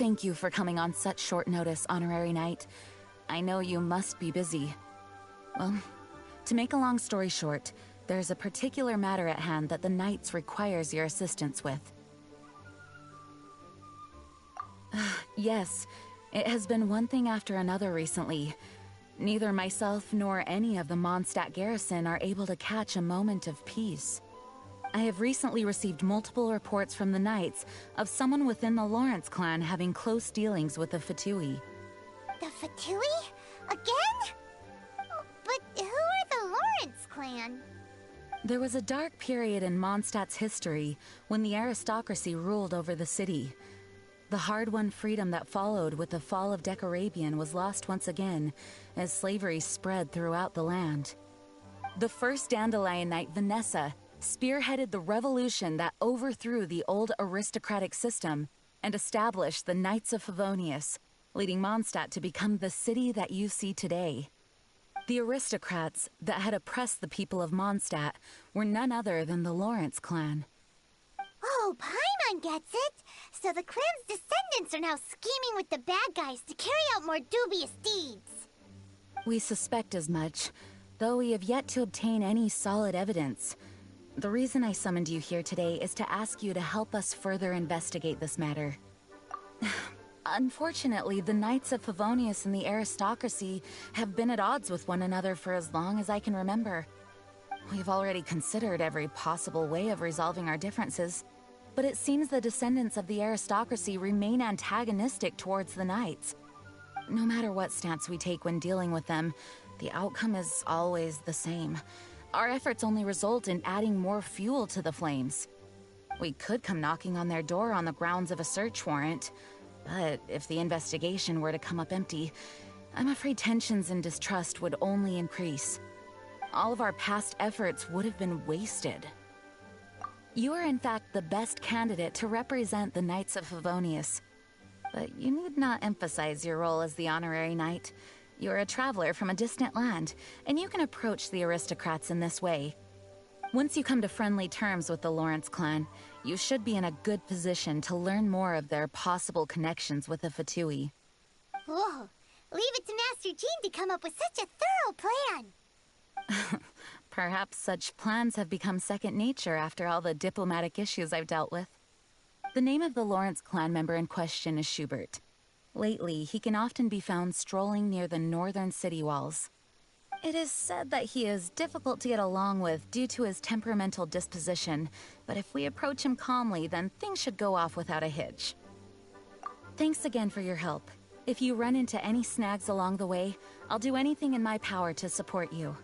Thank you for coming on such short notice, Honorary Knight. I know you must be busy. Well, to make a long story short, there's a particular matter at hand that the Knights requires your assistance with. Yes, it has been one thing after another recently. Neither myself nor any of the Mondstadt garrison are able to catch a moment of peace. I have recently received multiple reports from the Knights of someone within the Lawrence clan having close dealings with the Fatui. The Fatui? Again? But who are the Lawrence clan? There was a dark period in Mondstadt's history when the aristocracy ruled over the city. The hard-won freedom that followed with the fall of Decorabian was lost once again as slavery spread throughout the land. The first Dandelion Knight, Vanessa, spearheaded the revolution that overthrew the old aristocratic system and established the Knights of Favonius, leading Mondstadt to become the city that you see today. The aristocrats that had oppressed the people of Mondstadt were none other than the Lawrence clan. Oh, Paimon gets it! So the clan's descendants are now scheming with the bad guys to carry out more dubious deeds. We suspect as much, though we have yet to obtain any solid evidence. The reason I summoned you here today is to ask you to help us further investigate this matter. Unfortunately, the Knights of Favonius and the aristocracy have been at odds with one another for as long as I can remember. We've already considered every possible way of resolving our differences, but it seems the descendants of the aristocracy remain antagonistic towards the Knights. No matter what stance we take when dealing with them, the outcome is always the same. Our efforts only result in adding more fuel to the flames. We could come knocking on their door on the grounds of a search warrant, but if the investigation were to come up empty, I'm afraid tensions and distrust would only increase. All of our past efforts would have been wasted. You are in fact the best candidate to represent the Knights of Favonius. But you need not emphasize your role as the honorary knight. You're a traveler from a distant land, and you can approach the aristocrats in this way. Once you come to friendly terms with the Lawrence clan, you should be in a good position to learn more of their possible connections with the Fatui. Whoa! Leave it to Master Jean to come up with such a thorough plan! Perhaps such plans have become second nature after all the diplomatic issues I've dealt with. The name of the Lawrence clan member in question is Schubert. Lately, he can often be found strolling near the northern city walls. It is said that he is difficult to get along with due to his temperamental disposition, but if we approach him calmly, then things should go off without a hitch. Thanks again for your help. If you run into any snags along the way, I'll do anything in my power to support you.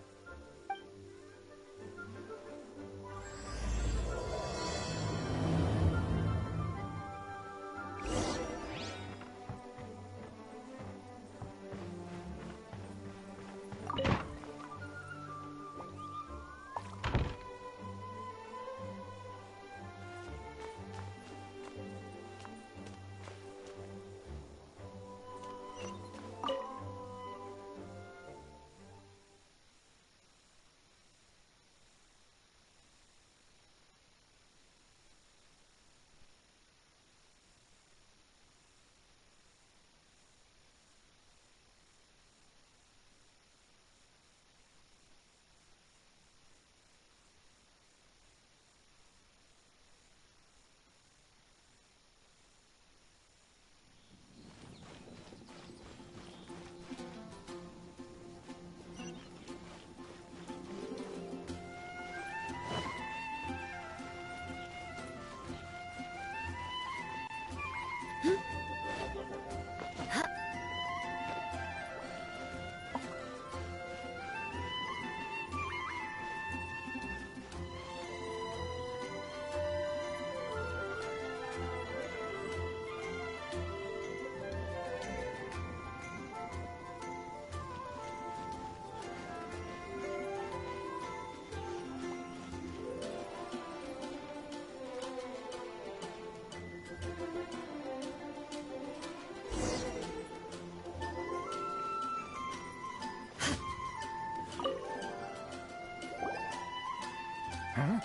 Huh?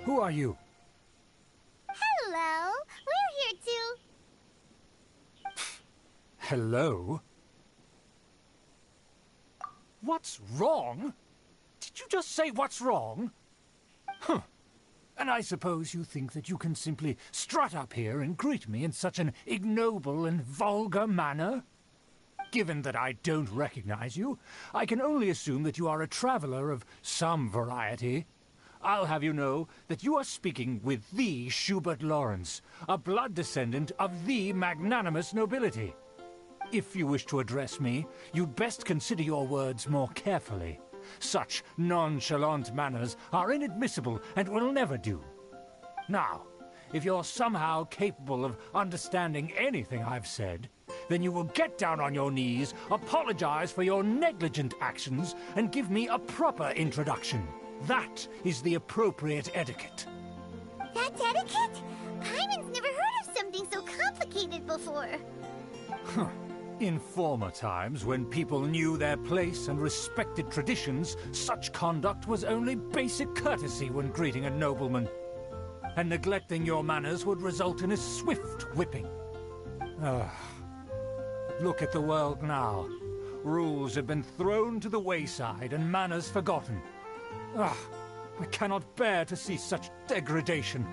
Who are you? Hello! We're here Hello? What's wrong? Did you just say what's wrong? Huh. And I suppose you think that you can simply strut up here and greet me in such an ignoble and vulgar manner? Given that I don't recognize you, I can only assume that you are a traveler of some variety. I'll have you know that you are speaking with the Schubert Lawrence, a blood descendant of the magnanimous nobility. If you wish to address me, you'd best consider your words more carefully. Such nonchalant manners are inadmissible and will never do. Now, if you're somehow capable of understanding anything I've said, then you will get down on your knees, apologize for your negligent actions, and give me a proper introduction. That is the appropriate etiquette. That's etiquette? Paimon's never heard of something so complicated before. In former times, when people knew their place and respected traditions, such conduct was only basic courtesy when greeting a nobleman. And neglecting your manners would result in a swift whipping. Look at the world now. Rules have been thrown to the wayside and manners forgotten. I cannot bear to see such degradation.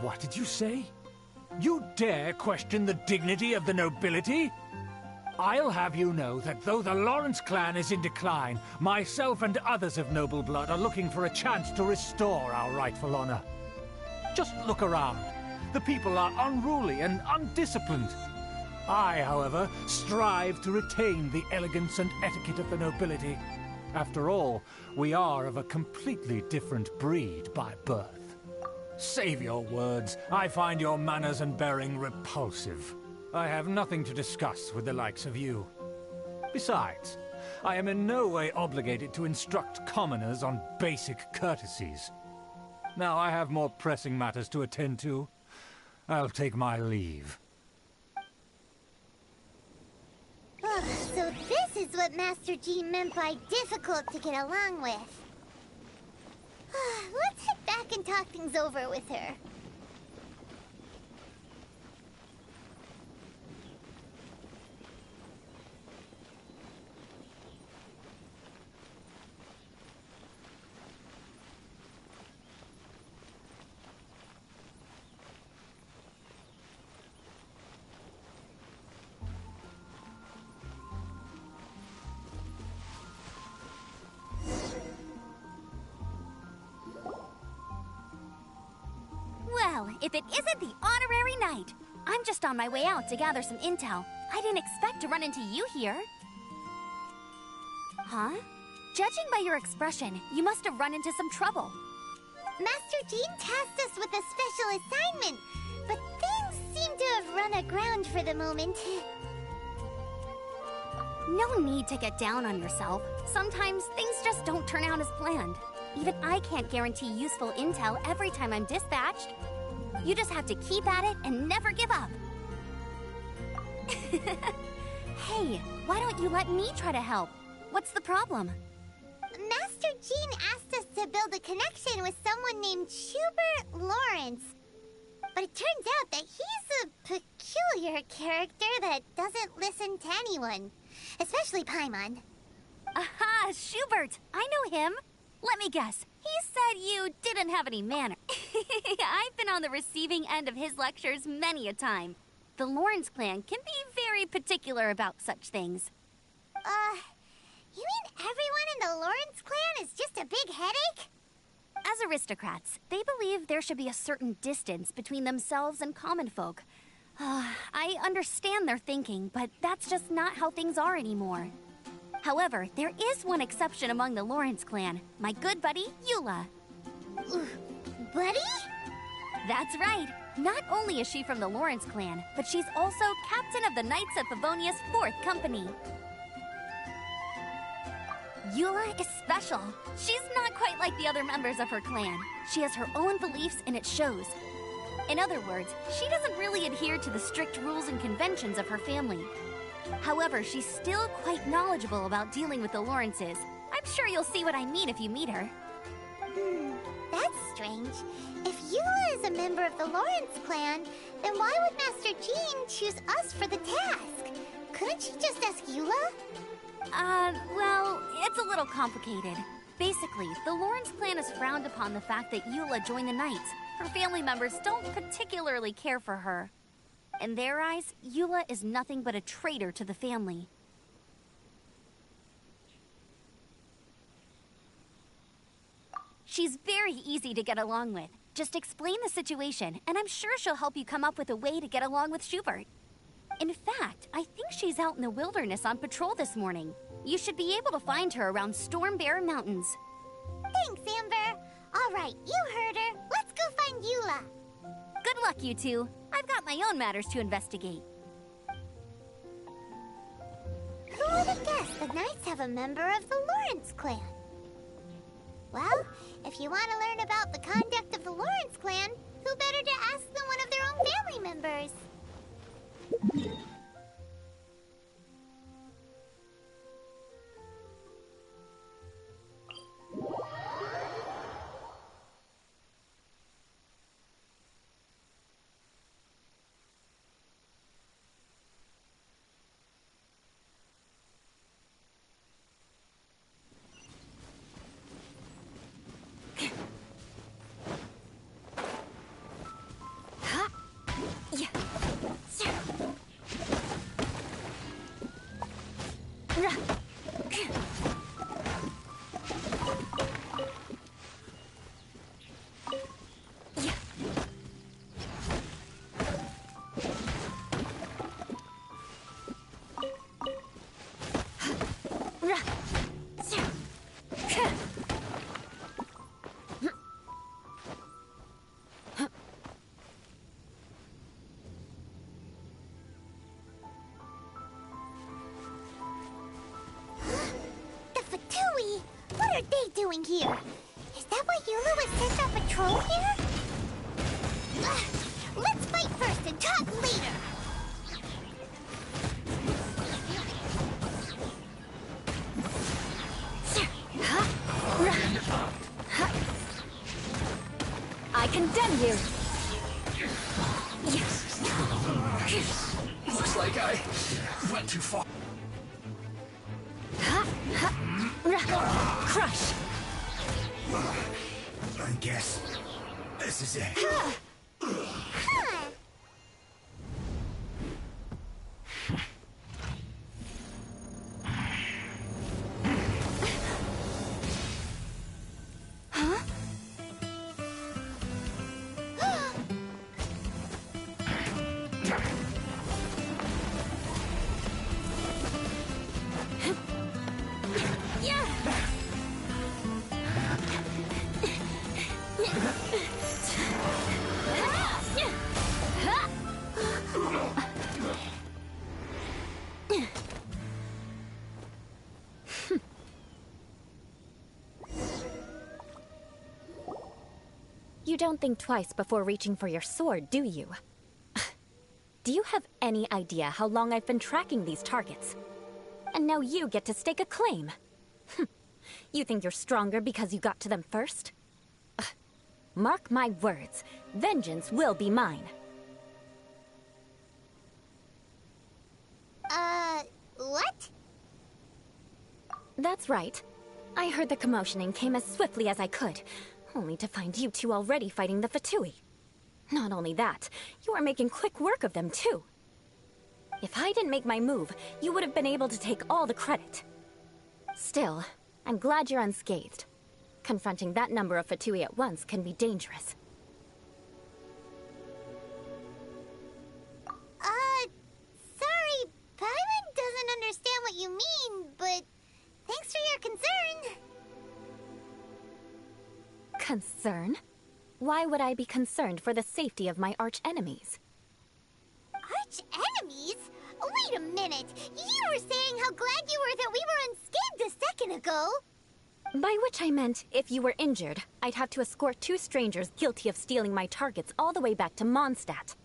What did you say? You dare question the dignity of the nobility? I'll have you know that though the Lawrence clan is in decline, myself and others of noble blood are looking for a chance to restore our rightful honor. Just look around. The people are unruly and undisciplined. I, however, strive to retain the elegance and etiquette of the nobility. After all, we are of a completely different breed by birth. Save your words. I find your manners and bearing repulsive. I have nothing to discuss with the likes of you. Besides, I am in no way obligated to instruct commoners on basic courtesies. Now I have more pressing matters to attend to. I'll take my leave. So this is what Master Jean meant by difficult to get along with. Let's head back and talk things over with her. Well, if it isn't the honorary knight! I'm just on my way out to gather some intel. I didn't expect to run into you here. Huh? Judging by your expression, you must have run into some trouble. Master Jean tasked us with a special assignment, but things seem to have run aground for the moment. No need to get down on yourself. Sometimes things just don't turn out as planned. Even I can't guarantee useful intel every time I'm dispatched. You just have to keep at it and never give up. Hey, why don't you let me try to help? What's the problem? Master Jean asked us to build a connection with someone named Schubert Lawrence. But it turns out that he's a peculiar character that doesn't listen to anyone. Especially Paimon. Aha, Schubert! I know him. Let me guess. He said you didn't have any manner. I've been on the receiving end of his lectures many a time. The Lawrence clan can be very particular about such things. You mean everyone in the Lawrence clan is just a big headache? As aristocrats, they believe there should be a certain distance between themselves and common folk. I understand their thinking, but that's just not how things are anymore. However, there is one exception among the Lawrence clan, my good buddy, Eula. Buddy? That's right. Not only is she from the Lawrence clan, but she's also captain of the Knights of Favonia's 4th company. Eula is special. She's not quite like the other members of her clan. She has her own beliefs and it shows. In other words, she doesn't really adhere to the strict rules and conventions of her family. However, she's still quite knowledgeable about dealing with the Lawrences. I'm sure you'll see what I mean if you meet her. That's strange. If Eula is a member of the Lawrence clan, then why would Master Jean choose us for the task? Well, it's a little complicated. Basically, the Lawrence clan has frowned upon the fact that Eula joined the Knights. Her family members don't particularly care for her. In their eyes, Eula is nothing but a traitor to the family. She's very easy to get along with. Just explain the situation, and I'm sure she'll help you come up with a way to get along with Schubert. In fact, I think she's out in the wilderness on patrol this morning. You should be able to find her around Storm Bear Mountains. Thanks, Amber. All right, you heard her. Let's go find Eula. Good luck, you two. I've got my own matters to investigate. Who would have guessed the Knights have a member of the Lawrence clan? Well, if you want to learn about the conduct of the Lawrence clan, who better to ask than one of their own family members? What are they doing here? Is that why Eula was sent on patrol here? Let's fight first and talk later! I condemn you! Looks like I went too far. Crush! I guess this is it. You don't think twice before reaching for your sword, do you? Do you have any idea how long I've been tracking these targets? And now you get to stake a claim. You think you're stronger because you got to them first? Mark my words, vengeance will be mine. What? That's right. I heard the commotion and came as swiftly as I could, only to find you two already fighting the Fatui. Not only that, you are making quick work of them too. If I didn't make my move, you would have been able to take all the credit. Still, I'm glad you're unscathed. Confronting that number of Fatui at once can be dangerous. Sorry, Paimon doesn't understand what you mean, but thanks for your concern. Concern? Why would I be concerned for the safety of my arch-enemies? Arch-enemies? Wait a minute! You were saying how glad you were that we were unscathed a second ago! By which I meant, if you were injured, I'd have to escort two strangers guilty of stealing my targets all the way back to Mondstadt.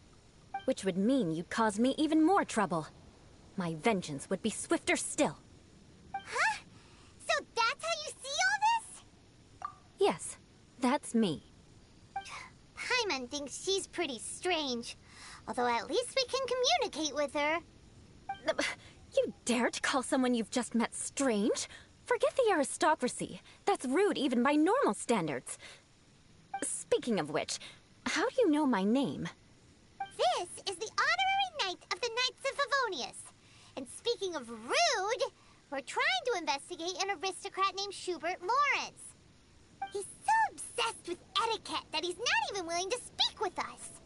Which would mean you'd cause me even more trouble. My vengeance would be swifter still. Huh? So that's how you see all this? Yes, that's me. Paimon thinks she's pretty strange. Although at least we can communicate with her. You dare to call someone you've just met strange? Forget the aristocracy. That's rude even by normal standards. Speaking of which, how do you know my name? This is the honorary knight of the Knights of Favonius. And speaking of rude, we're trying to investigate an aristocrat named Schubert Lawrence. He's so obsessed with etiquette that he's not even willing to speak with us.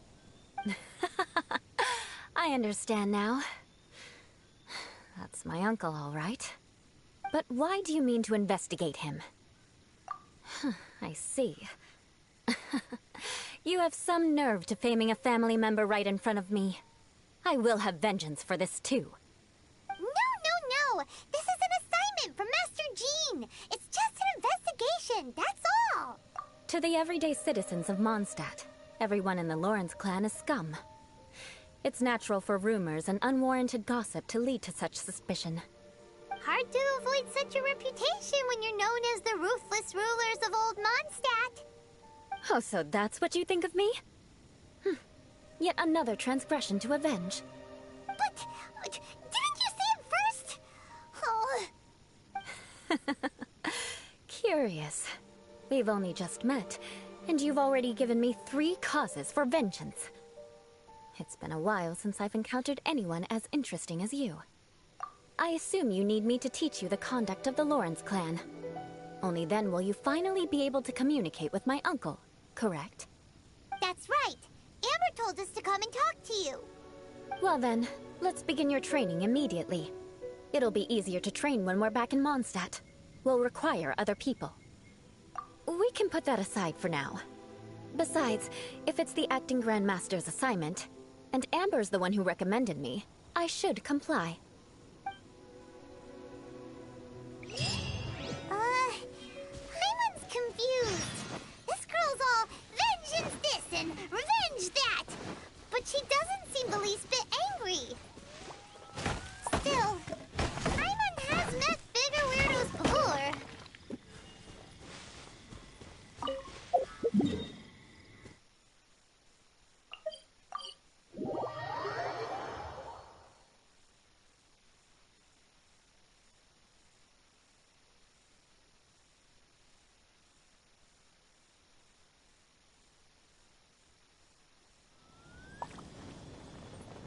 I understand now. That's my uncle, all right. But why do you mean to investigate him? I see. You have some nerve to faming a family member right in front of me. I will have vengeance for this too. No. This is an assignment from Master Jean. It's just an investigation, that's all. To the everyday citizens of Mondstadt, everyone in the Lawrence clan is scum. It's natural for rumors and unwarranted gossip to lead to such suspicion. Hard to avoid such a reputation when you're known as the ruthless rulers of Old Mondstadt. Oh, so that's what you think of me? Yet another transgression to avenge. But didn't you say it first? Oh. Curious. We've only just met, and you've already given me 3 causes for vengeance. It's been a while since I've encountered anyone as interesting as you. I assume you need me to teach you the conduct of the Lawrence clan. Only then will you finally be able to communicate with my uncle, correct? That's right. Amber told us to come and talk to you. Well then, let's begin your training immediately. It'll be easier to train when we're back in Mondstadt. We'll require other people. We can put that aside for now. Besides, if it's the acting Grandmaster's assignment, and Amber's the one who recommended me, I should comply. Paimon's confused. This girl's all vengeance this and revenge that. But she doesn't seem the least bit angry. Still, Paimon has met bigger weirdos before.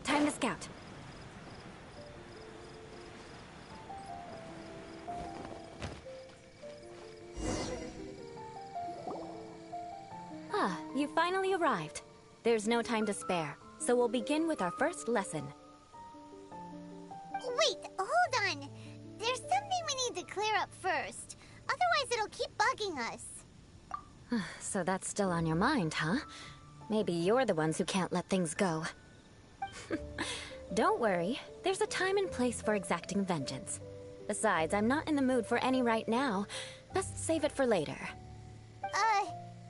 Time to scout. Ah, you finally arrived. There's no time to spare, so we'll begin with our first lesson. Wait, hold on. There's something we need to clear up first. Otherwise it'll keep bugging us. So that's still on your mind, huh? Maybe you're the ones who can't let things go. Don't worry, there's a time and place for exacting vengeance. Besides, I'm not in the mood for any right now. Best save it for later.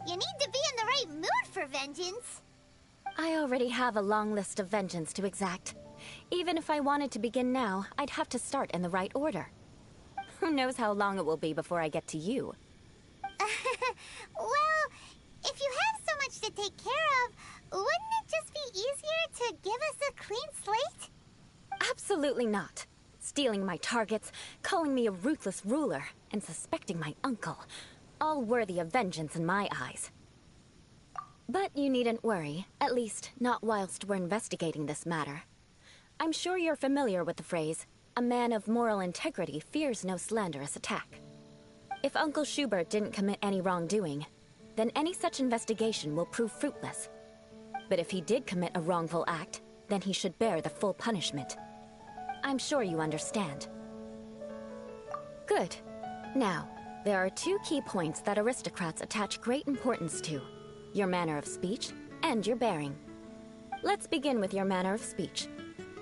You need to be in the right mood for vengeance. I already have a long list of vengeance to exact. Even if I wanted to begin now, I'd have to start in the right order. Who knows how long it will be before I get to you? Well, if you have so much to take care of, wouldn't it just be easier to give us a clean slate? Absolutely not. Stealing my targets, calling me a ruthless ruler, and suspecting my uncle. All worthy of vengeance in my eyes. But you needn't worry, at least not whilst we're investigating this matter. I'm sure you're familiar with the phrase, a man of moral integrity fears no slanderous attack. If Uncle Schubert didn't commit any wrongdoing, then any such investigation will prove fruitless. But if he did commit a wrongful act, then he should bear the full punishment. I'm sure you understand. Good. Now, there are 2 key points that aristocrats attach great importance to: your manner of speech and your bearing. Let's begin with your manner of speech.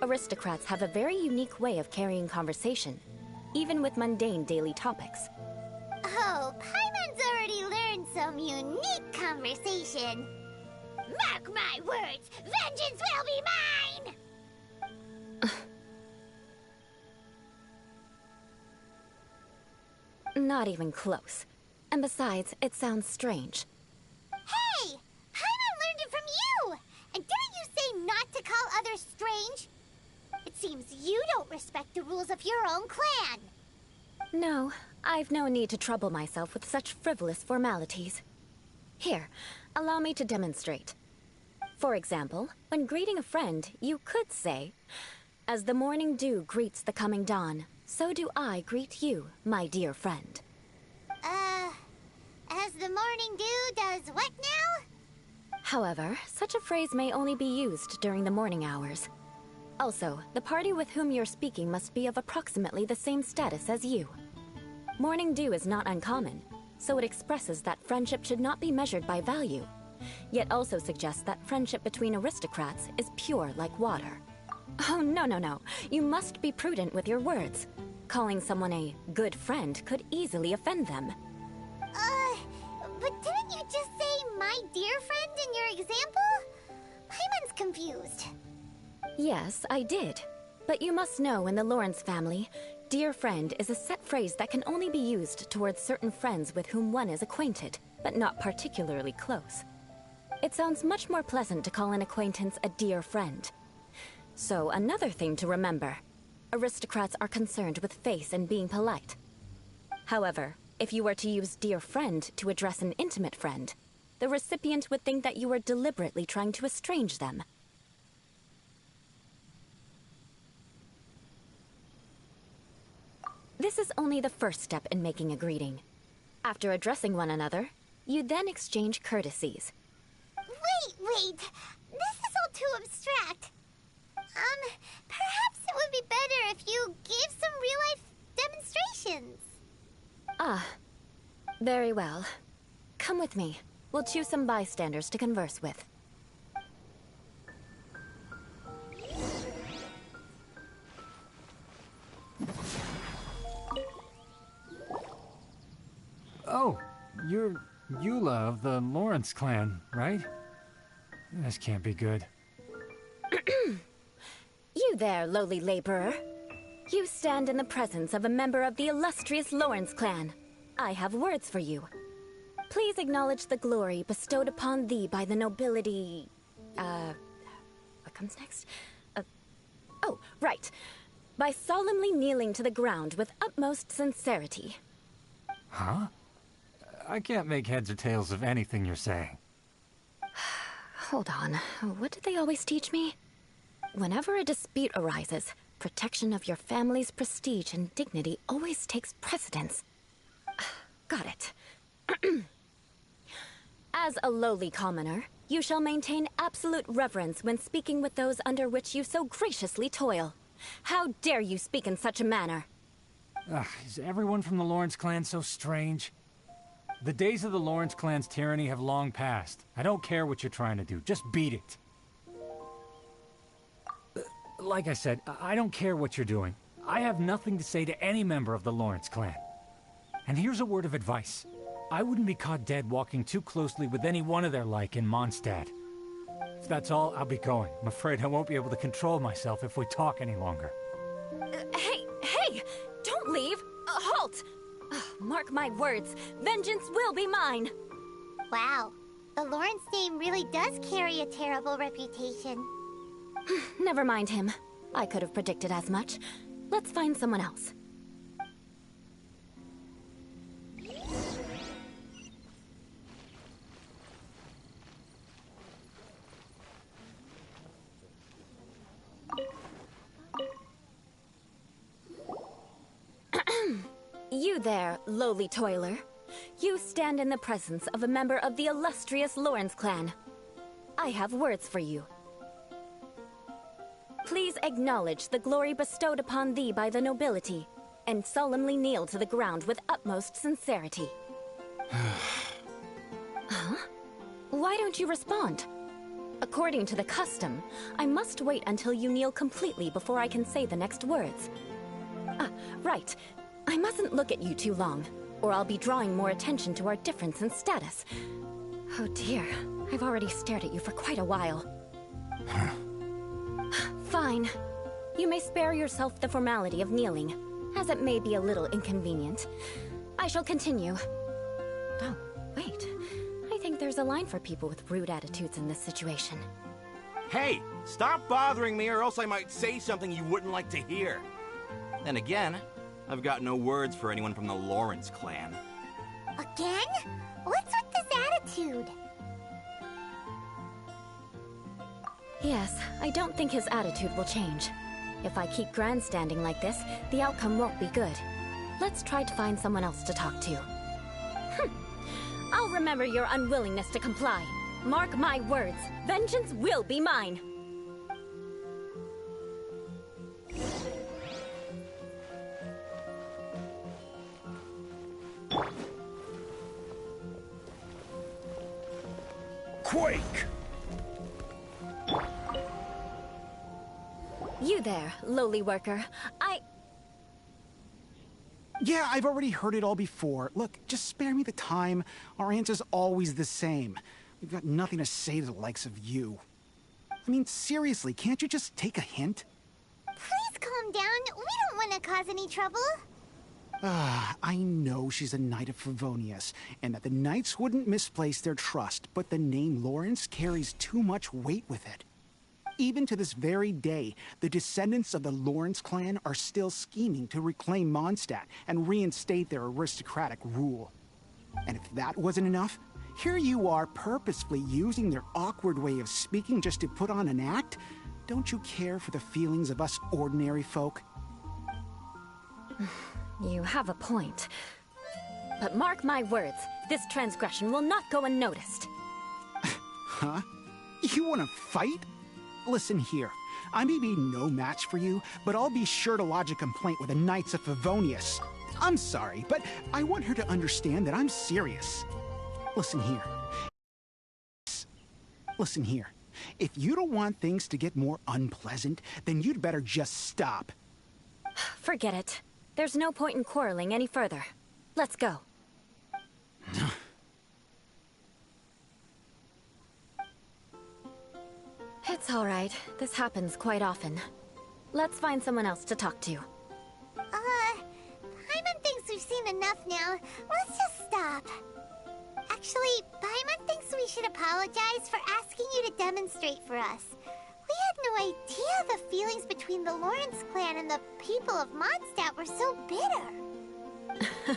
Aristocrats have a very unique way of carrying conversation, even with mundane daily topics. Oh, Paimon's already learned some unique conversation. Mark my words, vengeance will be mine! Not even close. And besides, it sounds strange. Hey! Paimon learned it from you! And didn't you say not to call others strange? It seems you don't respect the rules of your own clan. No, I've no need to trouble myself with such frivolous formalities. Here, allow me to demonstrate. For example, when greeting a friend, you could say, "As the morning dew greets the coming dawn, so do I greet you, my dear friend." As the morning dew does what now? However, such a phrase may only be used during the morning hours. Also, the party with whom you're speaking must be of approximately the same status as you. Morning dew is not uncommon, so it expresses that friendship should not be measured by value, yet also suggests that friendship between aristocrats is pure like water. Oh, no. You must be prudent with your words. Calling someone a good friend could easily offend them. But didn't you just say my dear friend in your example? Paimon's confused. Yes, I did. But you must know in the Lawrence family, dear friend is a set phrase that can only be used towards certain friends with whom one is acquainted, but not particularly close. It sounds much more pleasant to call an acquaintance a dear friend. So, another thing to remember. Aristocrats are concerned with face and being polite. However, if you were to use dear friend to address an intimate friend, the recipient would think that you were deliberately trying to estrange them. This is only the first step in making a greeting. After addressing one another, you then exchange courtesies. Wait. This is all too abstract. Perhaps it would be better if you gave some real-life demonstrations. Ah, very well. Come with me. We'll choose some bystanders to converse with. Oh, you're Eula of the Lawrence clan, right? This can't be good. You there, lowly laborer. You stand in the presence of a member of the illustrious Lawrence clan. I have words for you. Please acknowledge the glory bestowed upon thee by the nobility... What comes next? Oh, right. By solemnly kneeling to the ground with utmost sincerity. Huh? I can't make heads or tails of anything you're saying. Hold on. What did they always teach me? Whenever a dispute arises, protection of your family's prestige and dignity always takes precedence. Got it. As a lowly commoner, you shall maintain absolute reverence when speaking with those under which you so graciously toil. How dare you speak in such a manner? Is everyone from the Lawrence clan so strange? The days of the Lawrence clan's tyranny have long passed. I don't care what you're trying to do, just beat it. Like I said, I don't care what you're doing. I have nothing to say to any member of the Lawrence clan. And here's a word of advice. I wouldn't be caught dead walking too closely with any one of their like in Mondstadt. If that's all, I'll be going. I'm afraid I won't be able to control myself if we talk any longer. Hey! Don't leave! Halt! Mark my words, vengeance will be mine! Wow, the Lawrence name really does carry a terrible reputation. Never mind him. I could have predicted as much. Let's find someone else. You there, lowly toiler. You stand in the presence of a member of the illustrious Lawrence clan. I have words for you. Please acknowledge the glory bestowed upon thee by the nobility, and solemnly kneel to the ground with utmost sincerity. Huh? Why don't you respond? According to the custom, I must wait until you kneel completely before I can say the next words. Right. I mustn't look at you too long, or I'll be drawing more attention to our difference in status. Oh dear, I've already stared at you for quite a while. Fine. You may spare yourself the formality of kneeling, as it may be a little inconvenient. I shall continue. Oh, wait. I think there's a line for people with rude attitudes in this situation. Hey, stop bothering me or else I might say something you wouldn't like to hear. Then again, I've got no words for anyone from the Lawrence clan. Again? What's with this attitude? Yes, I don't think his attitude will change. If I keep grandstanding like this, the outcome won't be good. Let's try to find someone else to talk to. I'll remember your unwillingness to comply. Mark my words, vengeance will be mine. Quake! You there, lowly worker. Yeah, I've already heard it all before. Look, just spare me the time. Our answer's always the same. We've got nothing to say to the likes of you. I mean, seriously, can't you just take a hint? Please calm down. We don't want to cause any trouble. I know she's a Knight of Favonius, and that the Knights wouldn't misplace their trust, but the name Lawrence carries too much weight with it. Even to this very day, the descendants of the Lawrence clan are still scheming to reclaim Mondstadt and reinstate their aristocratic rule. And if that wasn't enough, here you are purposefully using their awkward way of speaking just to put on an act? Don't you care for the feelings of us ordinary folk? You have a point. But mark my words, this transgression will not go unnoticed. Huh? You want to fight? Listen here, I may be no match for you, but I'll be sure to lodge a complaint with the Knights of Favonius. I'm sorry, but I want her to understand that I'm serious. Listen here. Listen here. If you don't want things to get more unpleasant, then you'd better just stop. Forget it. There's no point in quarreling any further. Let's go. It's all right. This happens quite often. Let's find someone else to talk to. Paimon thinks we've seen enough now. Let's just stop. Actually, Paimon thinks we should apologize for asking you to demonstrate for us. We had no idea the feelings between the Lawrence clan and the people of Mondstadt were so bitter.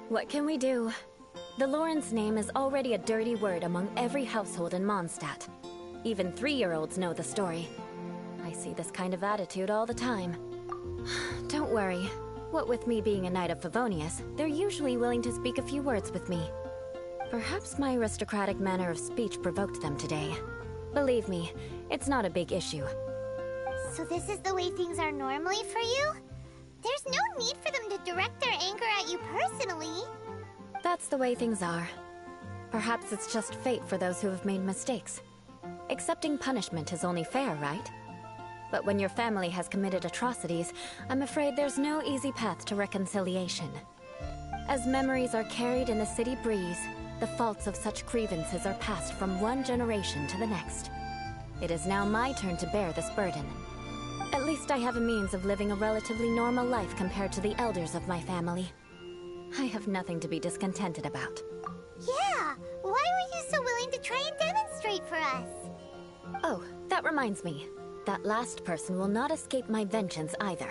What can we do? The Lawrence name is already a dirty word among every household in Mondstadt. Even 3-year-olds know the story. I see this kind of attitude all the time. Don't worry. What with me being a Knight of Favonius, they're usually willing to speak a few words with me. Perhaps my aristocratic manner of speech provoked them today. Believe me, it's not a big issue. So this is the way things are normally for you? There's no need for them to direct their anger at you personally. That's the way things are. Perhaps it's just fate for those who have made mistakes. Accepting punishment is only fair, right? But when your family has committed atrocities, I'm afraid there's no easy path to reconciliation. As memories are carried in the city breeze, the faults of such grievances are passed from one generation to the next. It is now my turn to bear this burden. At least I have a means of living a relatively normal life compared to the elders of my family. I have nothing to be discontented about. Yeah, why were you so willing to try and demonstrate for us? Oh, that reminds me. That last person will not escape my vengeance either.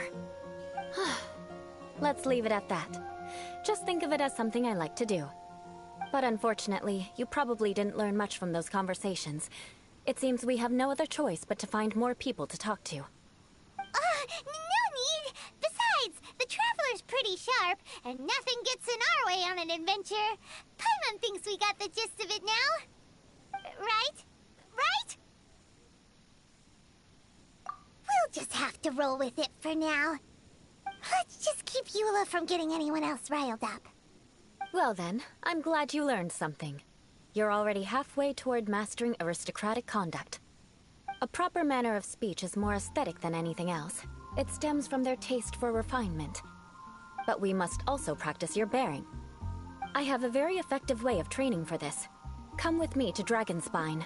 Let's leave it at that. Just think of it as something I like to do. But unfortunately, you probably didn't learn much from those conversations. It seems we have no other choice but to find more people to talk to. No need! Besides, the Traveler's pretty sharp, and nothing gets in our way on an adventure. Paimon thinks we got the gist of it now. Right? Right? We'll just have to roll with it for now. Let's just keep Eula from getting anyone else riled up. Well then, I'm glad you learned something. You're already halfway toward mastering aristocratic conduct. A proper manner of speech is more aesthetic than anything else. It stems from their taste for refinement. But we must also practice your bearing. I have a very effective way of training for this. Come with me to Dragonspine.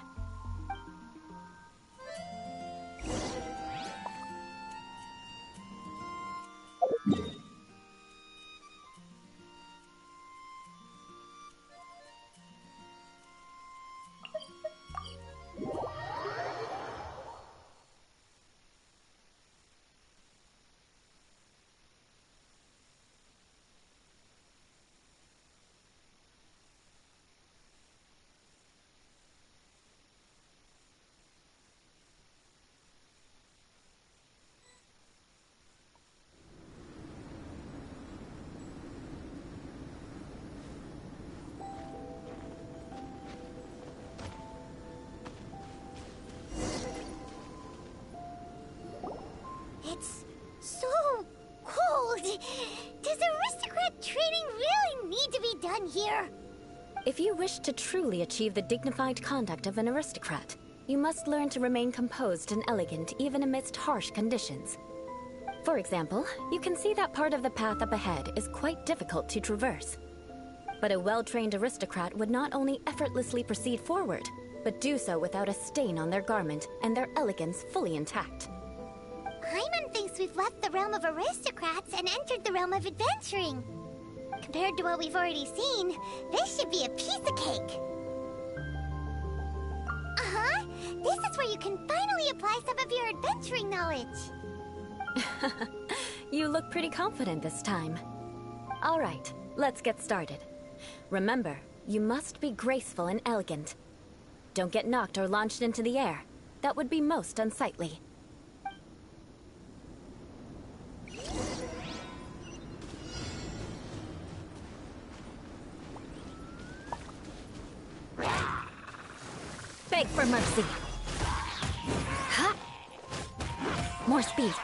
It's so cold. Does aristocrat training really need to be done here? If you wish to truly achieve the dignified conduct of an aristocrat, you must learn to remain composed and elegant even amidst harsh conditions. For example, you can see that part of the path up ahead is quite difficult to traverse. But a well-trained aristocrat would not only effortlessly proceed forward, but do so without a stain on their garment and their elegance fully intact. Paimon thinks we've left the realm of aristocrats and entered the realm of adventuring. Compared to what we've already seen, this should be a piece of cake. Uh-huh. This is where you can finally apply some of your adventuring knowledge. You look pretty confident this time. All right, let's get started. Remember, you must be graceful and elegant. Don't get knocked or launched into the air. That would be most unsightly. Beg for mercy. Ha! More speed.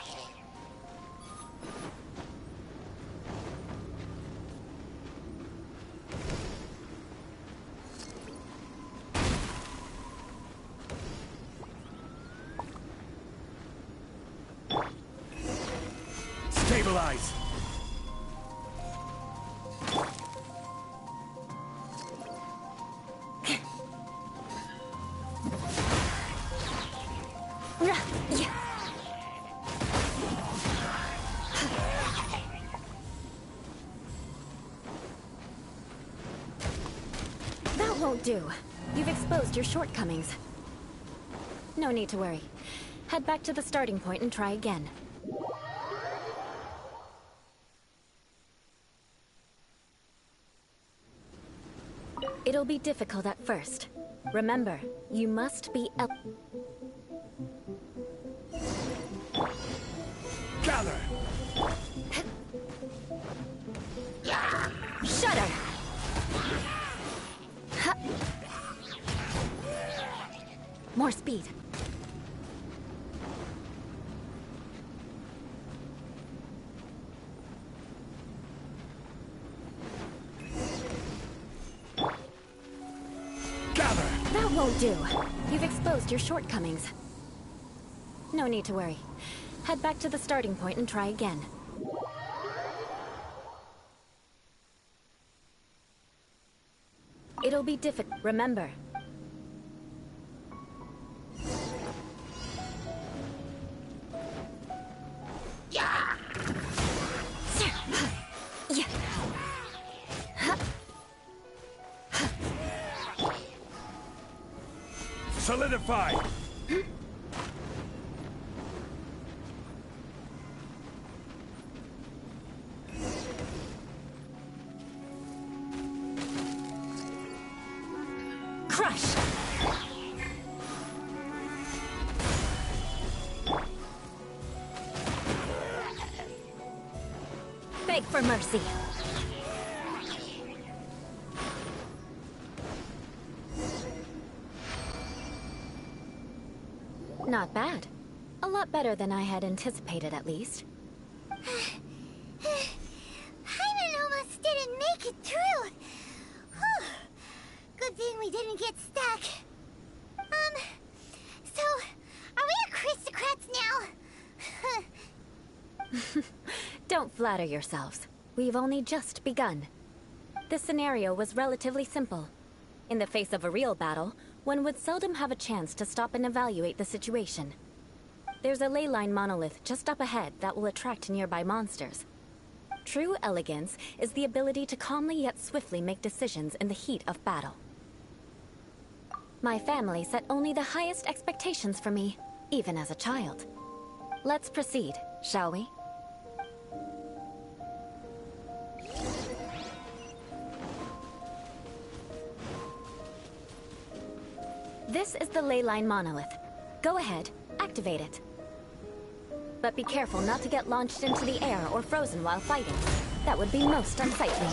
Stabilize! That won't do. You've exposed your shortcomings. No need to worry. Head back to the starting point and try again. It'll be difficult at first. Remember, you must be Gather! Shudder! Ha! More speed. That won't do. You've exposed your shortcomings. No need to worry. Head back to the starting point and try again. It'll be difficult. Remember. Solidify! Crush! Beg for mercy. Not bad. A lot better than I had anticipated, at least. Paimon almost didn't make it through. Whew. Good thing we didn't get stuck. So, are we aristocrats now? Don't flatter yourselves. We've only just begun. This scenario was relatively simple. In the face of a real battle, one would seldom have a chance to stop and evaluate the situation. There's a ley line monolith just up ahead that will attract nearby monsters. True elegance is the ability to calmly yet swiftly make decisions in the heat of battle. My family set only the highest expectations for me, even as a child. Let's proceed, shall we? This is the ley line monolith. Go ahead, activate it. But be careful not to get launched into the air or frozen while fighting. That would be most unsightly.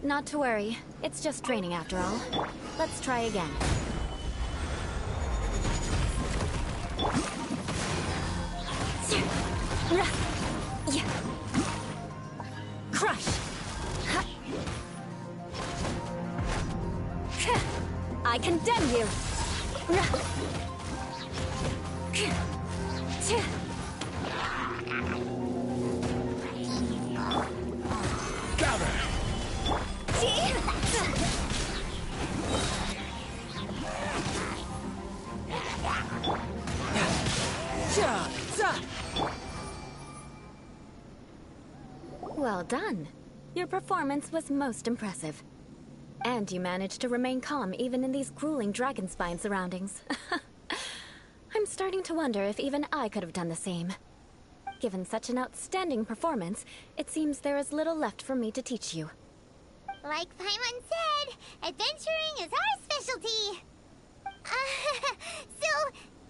Not to worry. It's just training after all. Let's try again. Crush! I condemn you! Gather! Well done. Your performance was most impressive. And you managed to remain calm even in these grueling dragonspine surroundings. I'm starting to wonder if even I could have done the same. Given such an outstanding performance, it seems there is little left for me to teach you. Like Paimon said, adventuring is our specialty. So,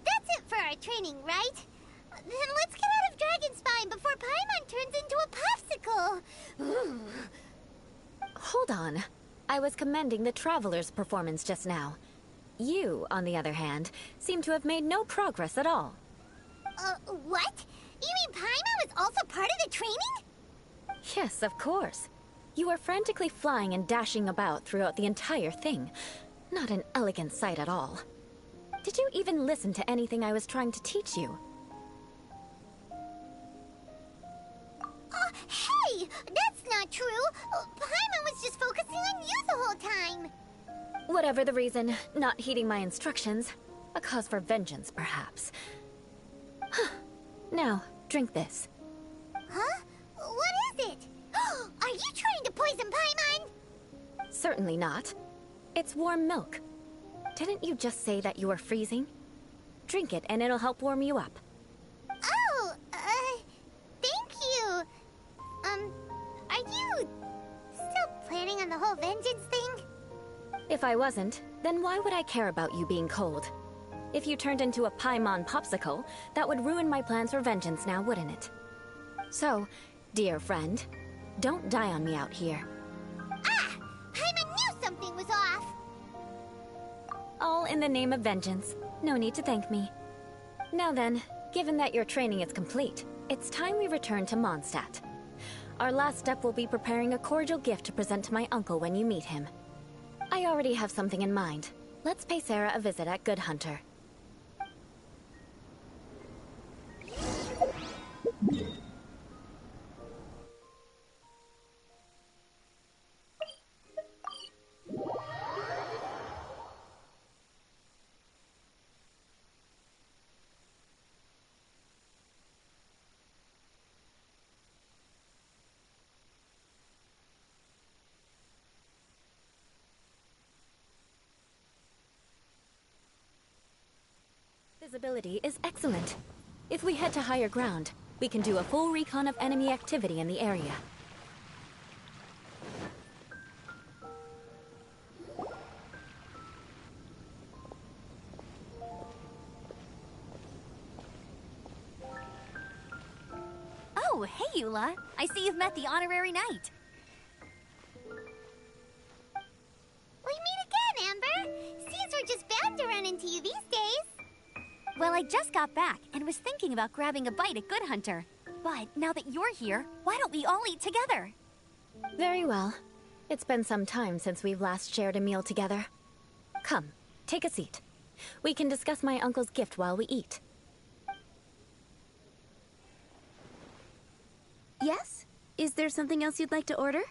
that's it for our training, right? Then let's get out of Dragonspine before Paimon turns into a popsicle. Hold on. I was commending the Traveler's performance just now. You, on the other hand, seem to have made no progress at all. What? You mean Paimon was also part of the training? Yes, of course. You were frantically flying and dashing about throughout the entire thing. Not an elegant sight at all. Did you even listen to anything I was trying to teach you? Hey! That's not true! Paimon was just focusing on you the whole time! Whatever the reason, not heeding my instructions. A cause for vengeance, perhaps. Now, drink this. Huh? What is it? Are you trying to poison Paimon? Certainly not. It's warm milk. Didn't you just say that you were freezing? Drink it and it'll help warm you up. Oh, thank you. Are you still planning on the whole vengeance thing? If I wasn't, then why would I care about you being cold? If you turned into a Paimon popsicle, that would ruin my plans for vengeance now, wouldn't it? So, dear friend, don't die on me out here. Ah! Paimon knew something was off! All in the name of vengeance. No need to thank me. Now then, given that your training is complete, it's time we return to Mondstadt. Our last step will be preparing a cordial gift to present to my uncle when you meet him. I already have something in mind. Let's pay Sarah a visit at Good Hunter. Visibility is excellent. If we head to higher ground, we can do a full recon of enemy activity in the area. Oh, hey, Eula. I see you've met the honorary knight. We meet again, Amber! Seems we're just bound to run into you these days. Well, I just got back and was thinking about grabbing a bite at Good Hunter. But now that you're here, why don't we all eat together? Very well. It's been some time since we've last shared a meal together. Come, take a seat. We can discuss my uncle's gift while we eat. Yes? Is there something else you'd like to order?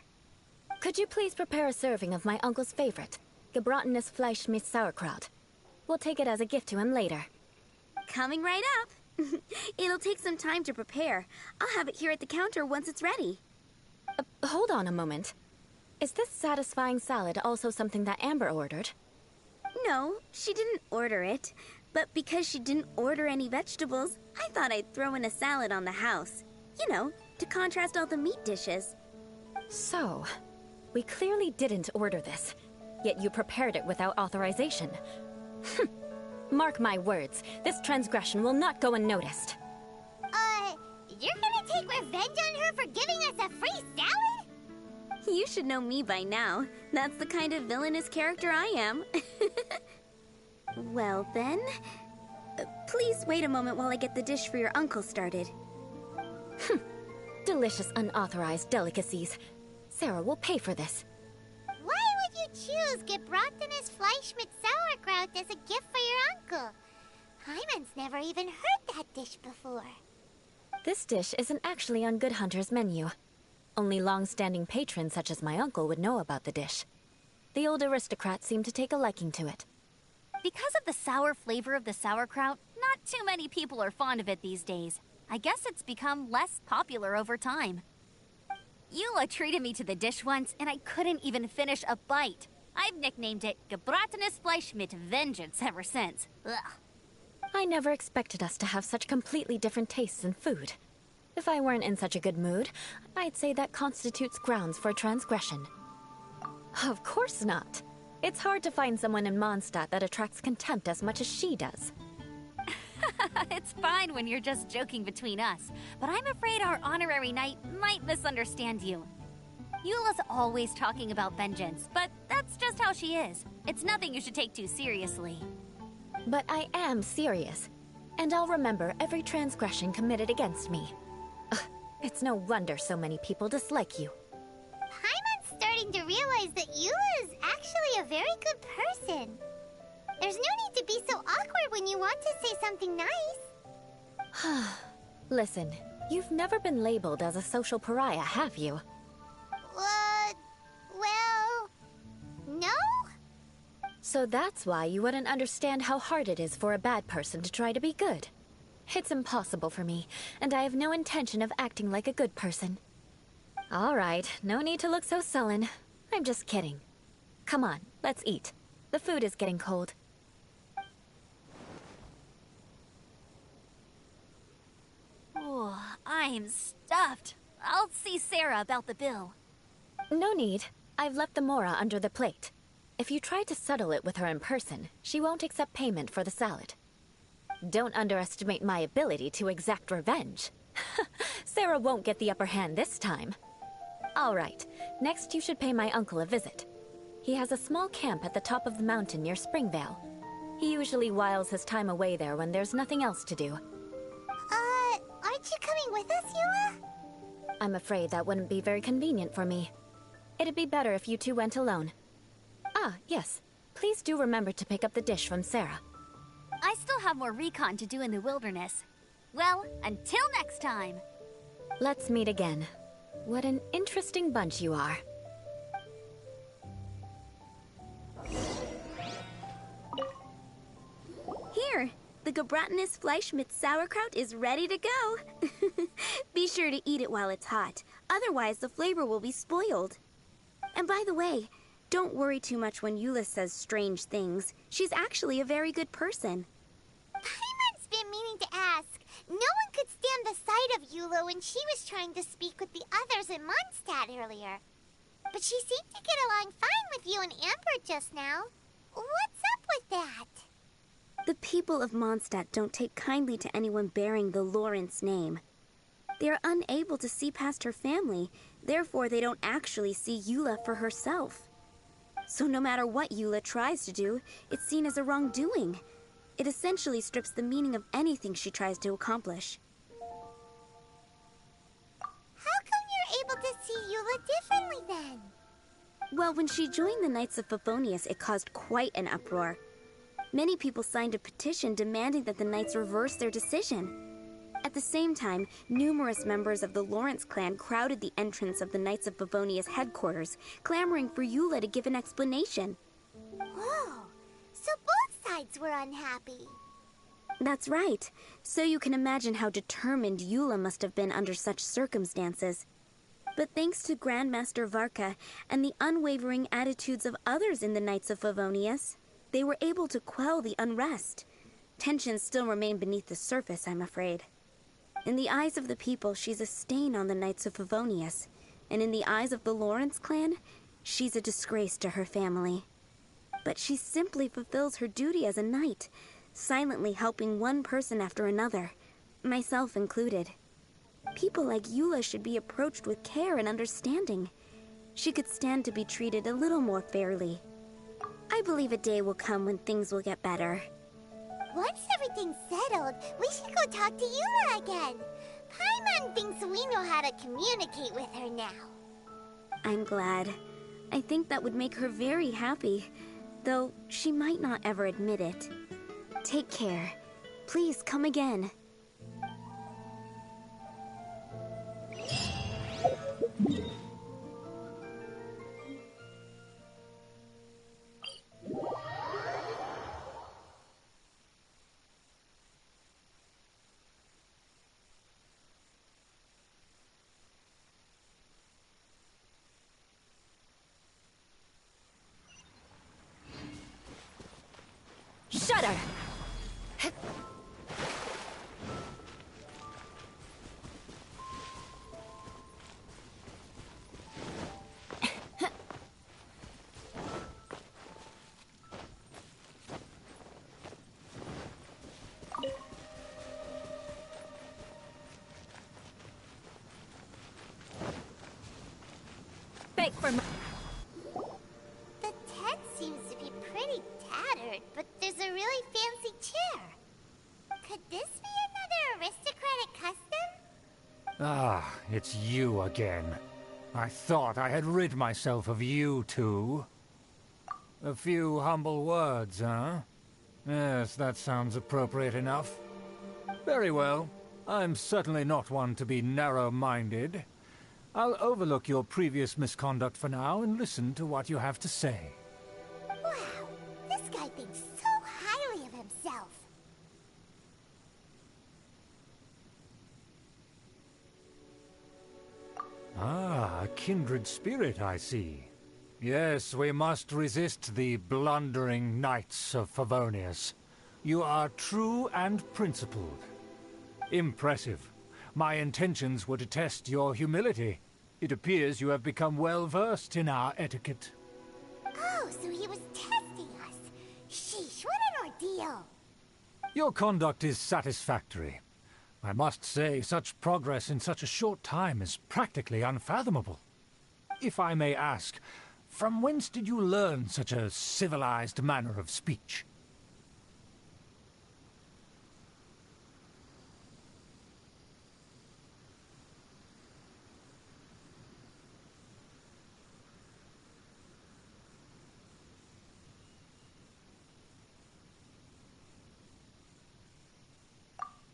Could you please prepare a serving of my uncle's favorite, gebratenes Fleisch mit Sauerkraut? We'll take it as a gift to him later. Coming right up. It'll take some time to prepare. I'll have it here at the counter once it's ready. Hold on a moment. Is this satisfying salad also something that Amber ordered? No, she didn't order it. But because she didn't order any vegetables, I thought I'd throw in a salad on the house. You know, to contrast all the meat dishes. So, we clearly didn't order this, yet you prepared it without authorization. Mark my words, this transgression will not go unnoticed. You're gonna take revenge on her for giving us a free salad? You should know me by now. That's the kind of villainous character I am. Well then, please wait a moment while I get the dish for your uncle started. Delicious unauthorized delicacies. Sarah will pay for this. Why would you choose gebratenes Fleisch mit Sauerkraut as a gift for your uncle? Hyman's never even heard that dish before. This dish isn't actually on Good Hunter's menu. Only long-standing patrons such as my uncle would know about the dish. The old aristocrat seemed to take a liking to it. Because of the sour flavor of the sauerkraut, not too many people are fond of it these days. I guess it's become less popular over time. Eula treated me to the dish once, and I couldn't even finish a bite. I've nicknamed it gebratenes Fleisch mit Vengeance ever since. Ugh. I never expected us to have such completely different tastes in food. If I weren't in such a good mood, I'd say that constitutes grounds for transgression. Of course not. It's hard to find someone in Mondstadt that attracts contempt as much as she does. It's fine when you're just joking between us, but I'm afraid our honorary knight might misunderstand you. Eula's always talking about vengeance, but that's just how she is. It's nothing you should take too seriously. But I am serious, and I'll remember every transgression committed against me. Ugh, it's no wonder so many people dislike you. Paimon's starting to realize that Eula is actually a very good person. There's no need to be so awkward when you want to say something nice. Listen, you've never been labeled as a social pariah, have you? Well, no? So that's why you wouldn't understand how hard it is for a bad person to try to be good. It's impossible for me, and I have no intention of acting like a good person. All right, no need to look so sullen. I'm just kidding. Come on, let's eat. The food is getting cold. Oh, I'm stuffed. I'll see Sarah about the bill. No need. I've left the mora under the plate. If you try to settle it with her in person, she won't accept payment for the salad. Don't underestimate my ability to exact revenge. Sarah won't get the upper hand this time. All right, next you should pay my uncle a visit. He has a small camp at the top of the mountain near Springvale. He usually whiles his time away there when there's nothing else to do. Aren't you coming with us, Eula? I'm afraid that wouldn't be very convenient for me. It'd be better if you two went alone. Ah, yes. Please do remember to pick up the dish from Sarah. I still have more recon to do in the wilderness. Well, until next time. Let's meet again. What an interesting bunch you are. Here, the gebratenes Fleisch mit Sauerkraut is ready to go. Be sure to eat it while it's hot, otherwise the flavor will be spoiled. And by the way, don't worry too much when Eula says strange things. She's actually a very good person. Paimon's been meaning to ask. No one could stand the sight of Eula when she was trying to speak with the others in Mondstadt earlier. But she seemed to get along fine with you and Amber just now. What's up with that? The people of Mondstadt don't take kindly to anyone bearing the Lawrence name. They are unable to see past her family, therefore they don't actually see Eula for herself. So no matter what Eula tries to do, it's seen as a wrongdoing. It essentially strips the meaning of anything she tries to accomplish. How come you're able to see Eula differently then? Well, when she joined the Knights of Favonius, it caused quite an uproar. Many people signed a petition demanding that the Knights reverse their decision. At the same time, numerous members of the Lawrence clan crowded the entrance of the Knights of Favonius headquarters, clamoring for Eula to give an explanation. Whoa, so both sides were unhappy. That's right. So you can imagine how determined Eula must have been under such circumstances. But thanks to Grandmaster Varka and the unwavering attitudes of others in the Knights of Favonius, they were able to quell the unrest. Tensions still remain beneath the surface, I'm afraid. In the eyes of the people, she's a stain on the Knights of Favonius. And in the eyes of the Lawrence clan, she's a disgrace to her family. But she simply fulfills her duty as a knight, silently helping one person after another, myself included. People like Eula should be approached with care and understanding. she could stand to be treated a little more fairly. I believe a day will come when things will get better. Once everything's settled, we should go talk to Eula again. Paimon thinks we know how to communicate with her now. I'm glad. I think that would make her very happy, though she might not ever admit it. Take care. Please come again. Shudder! Beg for The tent seems to be pretty tattered, but there's a really fancy chair. Could this be another aristocratic custom? Ah, it's you again. I thought I had rid myself of you two. A few humble words, huh? Yes, that sounds appropriate enough. Very well. I'm certainly not one to be narrow-minded. I'll overlook your previous misconduct for now and listen to what you have to say. Wow, this guy thinks so highly of himself. Ah, a kindred spirit, I see. Yes, we must resist the blundering knights of Favonius. You are true and principled. Impressive. My intentions were to test your humility. It appears you have become well-versed in our etiquette. Oh, so he was testing us. Sheesh, what an ordeal. Your conduct is satisfactory. I must say, such progress in such a short time is practically unfathomable. If I may ask, from whence did you learn such a civilized manner of speech?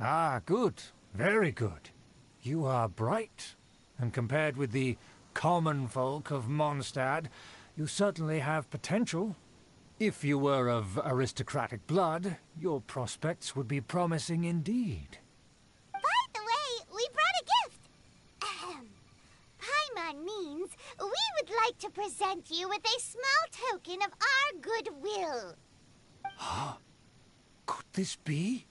Ah, good. Very good. You are bright, and compared with the common folk of Mondstadt, you certainly have potential. If you were of aristocratic blood, your prospects would be promising indeed. By the way, we brought a gift. Ahem. Paimon means we would like to present you with a small token of our goodwill. Huh? Could this be?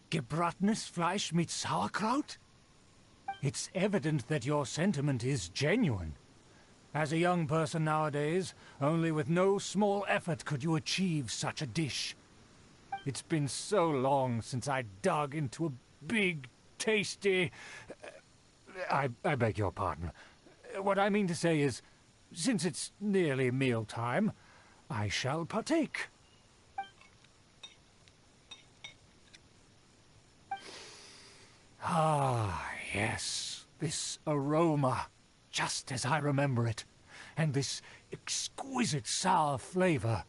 Gebratenes Fleisch mit Sauerkraut? It's evident that your sentiment is genuine. As a young person nowadays, only with no small effort could you achieve such a dish. It's been so long since I dug into a big, tasty... I beg your pardon. What I mean to say is, since it's nearly mealtime, I shall partake. Ah, yes, this aroma, just as I remember it, and this exquisite sour flavor.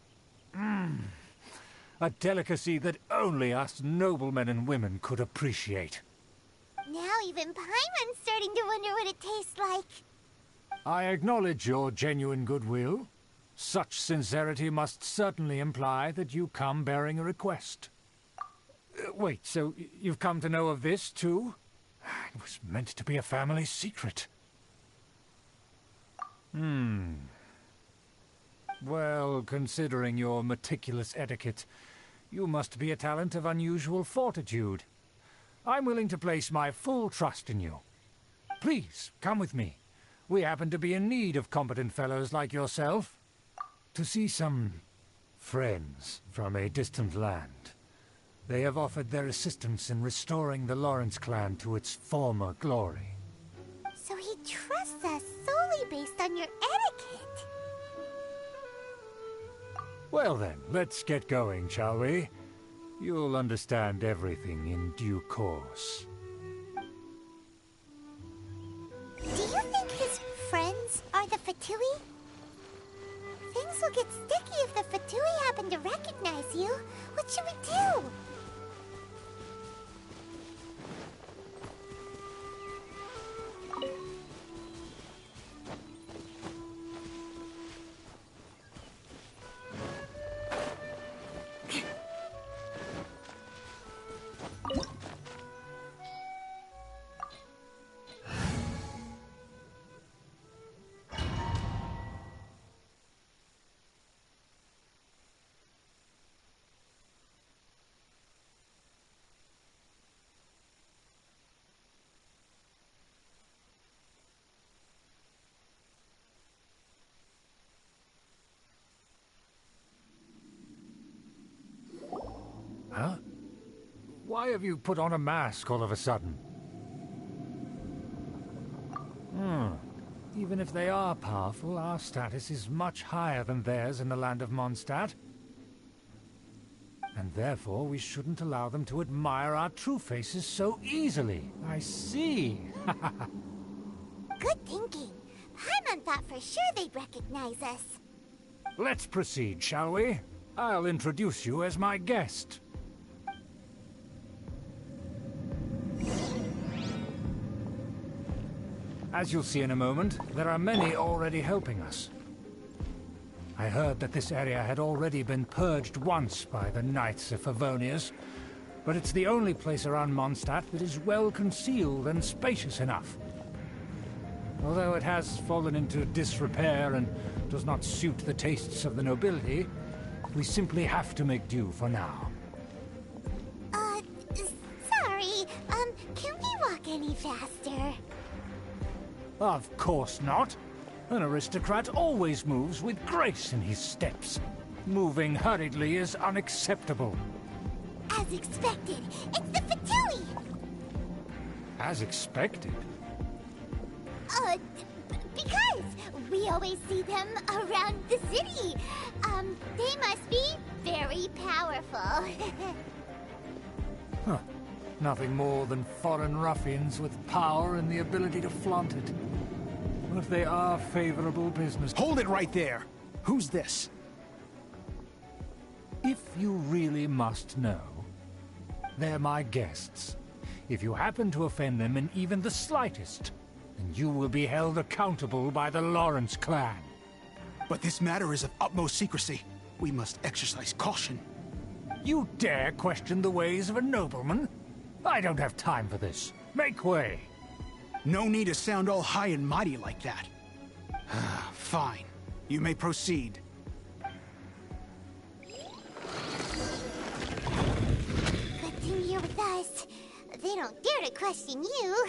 A delicacy that only us noblemen and women could appreciate. Now even Paimon's starting to wonder what it tastes like. I acknowledge your genuine goodwill. Such sincerity must certainly imply that you come bearing a request. Wait, so you've come to know of this, too? It was meant to be a family secret. Well, considering your meticulous etiquette, you must be a talent of unusual fortitude. I'm willing to place my full trust in you. Please, come with me. We happen to be in need of competent fellows like yourself. To see some friends from a distant land. They have offered their assistance in restoring the Lawrence clan to its former glory. So he trusts us solely based on your etiquette. Well then, let's get going, shall we? You'll understand everything in due course. Do you think his friends are the Fatui? Things will get sticky if the Fatui happen to recognize you. What should we do? Huh? Why have you put on a mask all of a sudden? Even if they are powerful, our status is much higher than theirs in the land of Mondstadt. And therefore, we shouldn't allow them to admire our true faces so easily. I see. Good thinking. Paimon thought for sure they'd recognize us. Let's proceed, shall we? I'll introduce you as my guest. As you'll see in a moment, there are many already helping us. I heard that this area had already been purged once by the Knights of Favonius, but it's the only place around Mondstadt that is well concealed and spacious enough. Although it has fallen into disrepair and does not suit the tastes of the nobility, we simply have to make do for now. Sorry, can we walk any faster? Of course not. An aristocrat always moves with grace in his steps. Moving hurriedly is unacceptable. As expected, it's the Fatui! As expected? Because we always see them around the city. They must be very powerful. Huh. Nothing more than foreign ruffians with power and the ability to flaunt it. But they are favorable business. Hold it right there! Who's this? If you really must know, they're my guests. If you happen to offend them in even the slightest, then you will be held accountable by the Lawrence clan. But this matter is of utmost secrecy. We must exercise caution. You dare question the ways of a nobleman? I don't have time for this. Make way! No need to sound all high and mighty like that. Fine. You may proceed. Good thing you're with us. They don't dare to question you.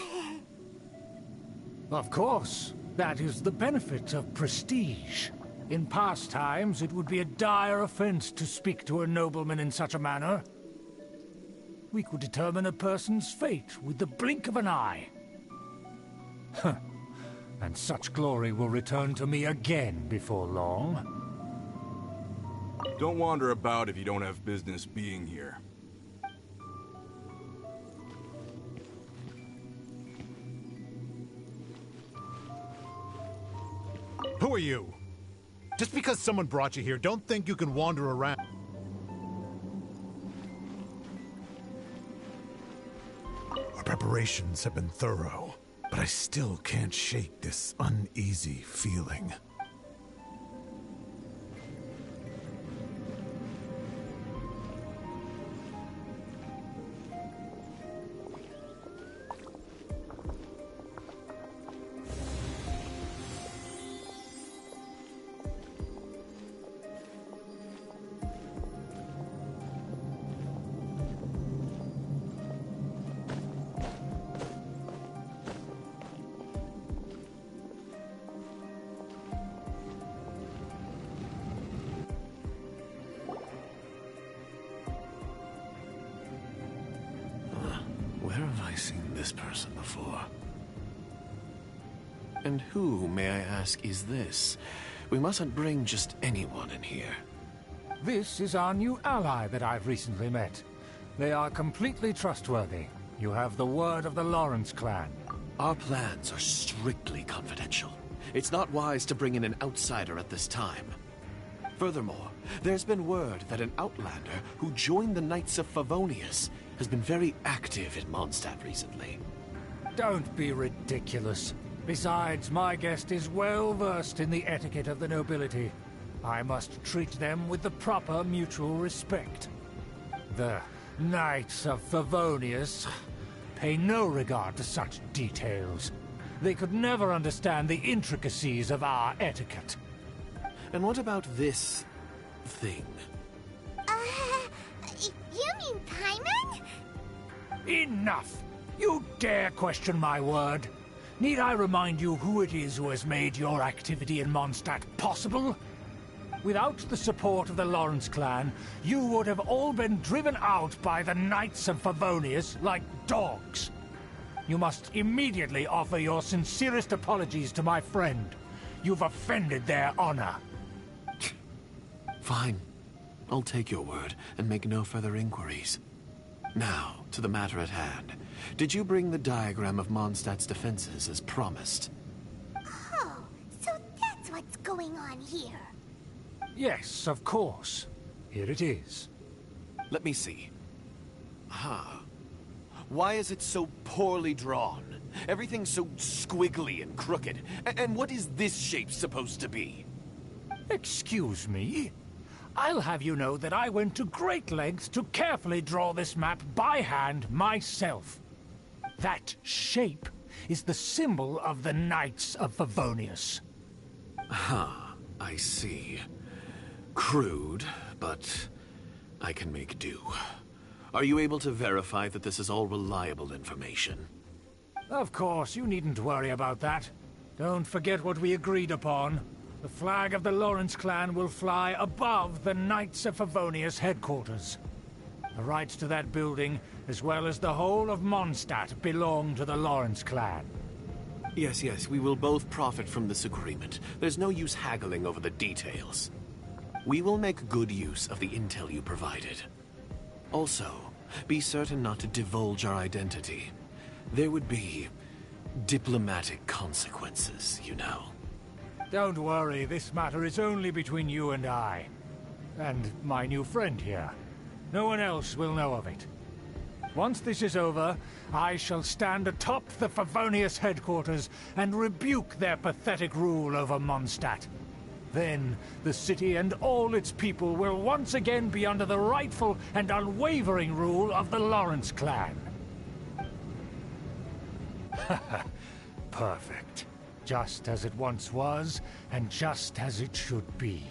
Of course. That is the benefit of prestige. In past times, it would be a dire offense to speak to a nobleman in such a manner. We could determine a person's fate with the blink of an eye. Huh. And such glory will return to me again before long. Don't wander about if you don't have business being here. Who are you? Just because someone brought you here, don't think you can wander around. Our preparations have been thorough, but I still can't shake this uneasy feeling. Where have I seen this person before? And who, may I ask, is this? We mustn't bring just anyone in here. This is our new ally that I've recently met. They are completely trustworthy. You have the word of the Lawrence clan. Our plans are strictly confidential. It's not wise to bring in an outsider at this time. Furthermore, there's been word that an outlander who joined the Knights of Favonius has been very active in Mondstadt recently. Don't be ridiculous. Besides, my guest is well versed in the etiquette of the nobility. I must treat them with the proper mutual respect. The Knights of Favonius pay no regard to such details. They could never understand the intricacies of our etiquette. And what about this thing? You mean Paimon? Enough! You dare question my word? Need I remind you who it is who has made your activity in Mondstadt possible? Without the support of the Lawrence clan, you would have all been driven out by the Knights of Favonius like dogs. You must immediately offer your sincerest apologies to my friend. You've offended their honor. Fine. I'll take your word and make no further inquiries. Now, to the matter at hand. Did you bring the diagram of Mondstadt's defenses as promised? Oh, so that's what's going on here. Yes, of course. Here it is. Let me see. Why is it so poorly drawn? Everything's so squiggly and crooked. And what is this shape supposed to be? Excuse me? I'll have you know that I went to great lengths to carefully draw this map by hand myself. That shape is the symbol of the Knights of Favonius. I see. Crude, but I can make do. Are you able to verify that this is all reliable information? Of course, you needn't worry about that. Don't forget what we agreed upon. The flag of the Lawrence clan will fly above the Knights of Favonius headquarters. The rights to that building, as well as the whole of Mondstadt, belong to the Lawrence clan. Yes, we will both profit from this agreement. There's no use haggling over the details. We will make good use of the intel you provided. Also, be certain not to divulge our identity. There would be diplomatic consequences, you know. Don't worry, this matter is only between you and I. And my new friend here. No one else will know of it. Once this is over, I shall stand atop the Favonius headquarters and rebuke their pathetic rule over Mondstadt. Then, the city and all its people will once again be under the rightful and unwavering rule of the Lawrence clan. Perfect. Just as it once was, and just as it should be.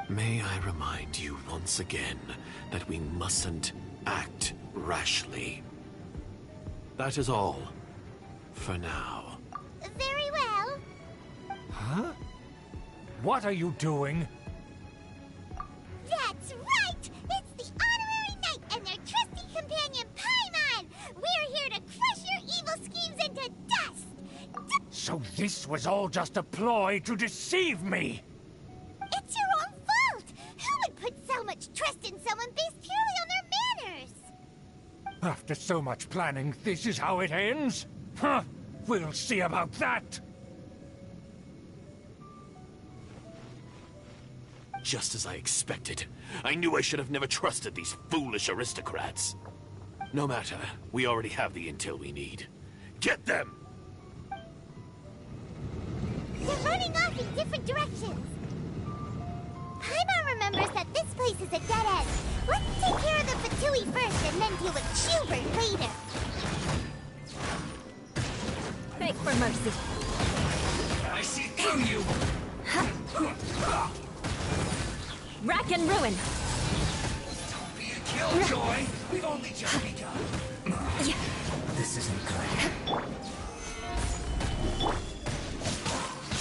May I remind you once again that we mustn't act rashly. That is all. For now. Very well. Huh? What are you doing? That's right! It's the Honorary Knight and their trusty companion, Paimon! We're here to crush your evil schemes into dust! So this was all just a ploy to deceive me! It's your own fault! Who would put so much trust in someone based purely on their manners? After so much planning, this is how it ends? Huh! We'll see about that! Just as I expected. I knew I should have never trusted these foolish aristocrats. No matter, we already have the intel we need. Get them! They're running off in different directions. Paimon remembers that this place is a dead end. Let's take care of the Fatui first and then deal with Schubert later. Beg for mercy. I see through you! Rack and ruin! Don't be a killjoy! We've only just begun. This isn't good.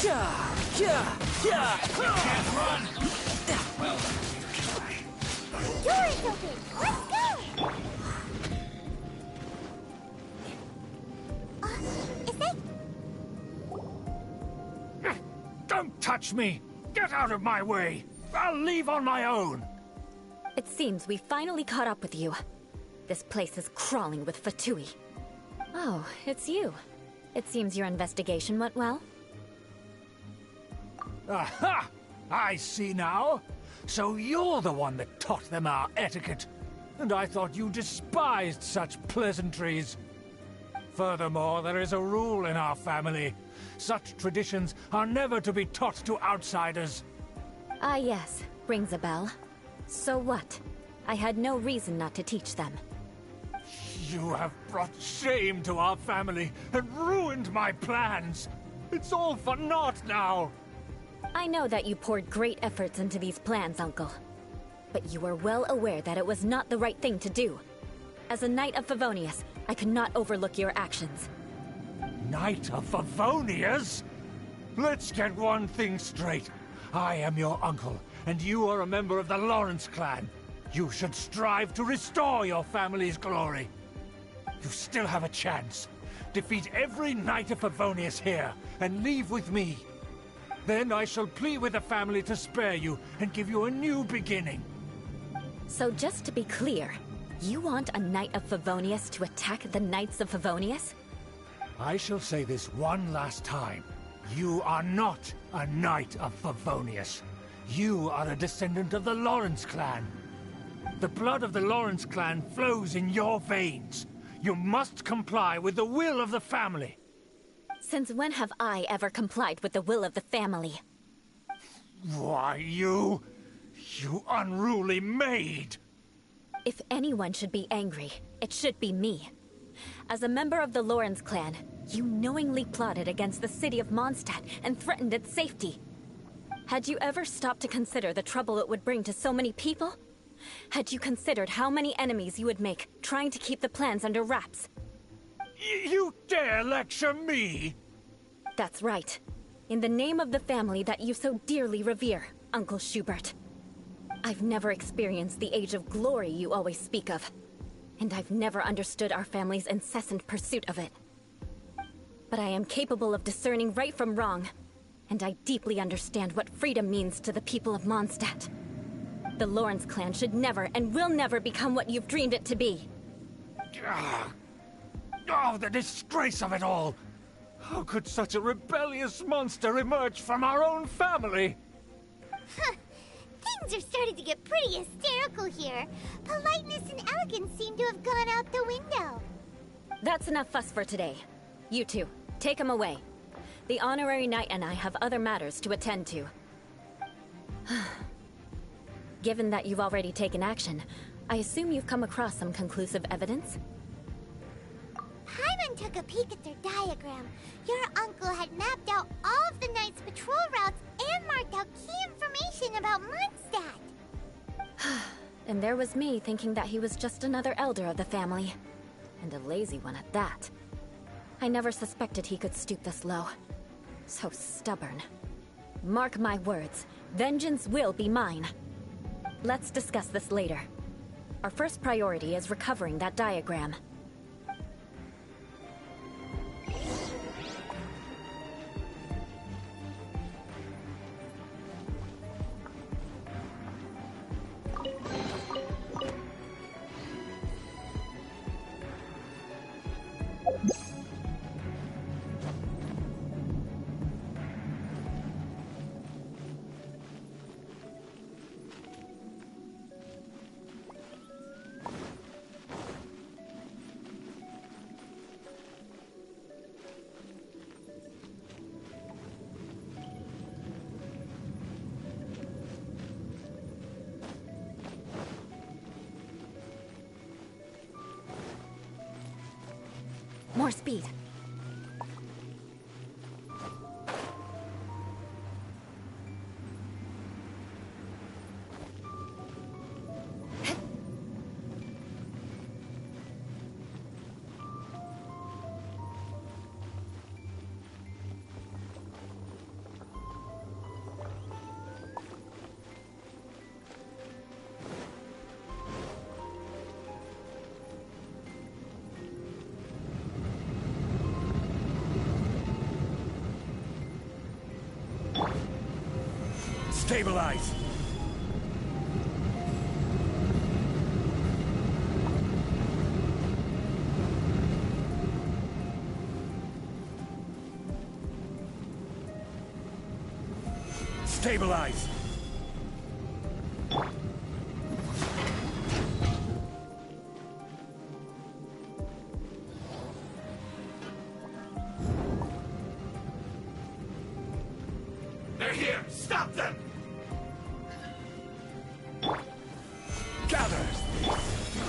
You can't run! Well, try. The door is open. Let's go! Don't touch me! Get out of my way! I'll leave on my own! It seems we finally caught up with you. This place is crawling with Fatui. Oh, it's you. It seems your investigation went well. Aha! I see now. So you're the one that taught them our etiquette. And I thought you despised such pleasantries. Furthermore, there is a rule in our family. Such traditions are never to be taught to outsiders. Ah yes, rings a bell. So what? I had no reason not to teach them. You have brought shame to our family and ruined my plans. It's all for naught now. I know that you poured great efforts into these plans, Uncle. But you were well aware that it was not the right thing to do. As a Knight of Favonius, I could not overlook your actions. Knight of Favonius? Let's get one thing straight. I am your uncle, and you are a member of the Lawrence clan. You should strive to restore your family's glory. You still have a chance. Defeat every Knight of Favonius here, and leave with me. Then I shall plead with the family to spare you and give you a new beginning. So just to be clear, you want a Knight of Favonius to attack the Knights of Favonius? I shall say this one last time. You are not a Knight of Favonius. You are a descendant of the Lawrence clan. The blood of the Lawrence clan flows in your veins. You must comply with the will of the family. Since when have I ever complied with the will of the family? Why, you unruly maid! If anyone should be angry, it should be me. As a member of the Lawrence clan, you knowingly plotted against the city of Mondstadt and threatened its safety. Had you ever stopped to consider the trouble it would bring to so many people? Had you considered how many enemies you would make trying to keep the plans under wraps? You dare lecture me? That's right. In the name of the family that you so dearly revere, Uncle Schubert. I've never experienced the age of glory you always speak of. And I've never understood our family's incessant pursuit of it. But I am capable of discerning right from wrong. And I deeply understand what freedom means to the people of Mondstadt. The Lawrence clan should never and will never become what you've dreamed it to be. Oh, the disgrace of it all! How could such a rebellious monster emerge from our own family? Things are starting to get pretty hysterical here. Politeness and elegance seem to have gone out the window. That's enough fuss for today. You two, take him away. The honorary knight and I have other matters to attend to. Given that you've already taken action, I assume you've come across some conclusive evidence? Paimon took a peek at their diagram. Your uncle had mapped out all of the Knight's patrol routes and marked out key information about Mondstadt. And there was me thinking that he was just another elder of the family. And a lazy one at that. I never suspected he could stoop this low. So stubborn. Mark my words, vengeance will be mine. Let's discuss this later. Our first priority is recovering that diagram. More speed. Stabilize! Stabilize! They're here! Stop them! Gather!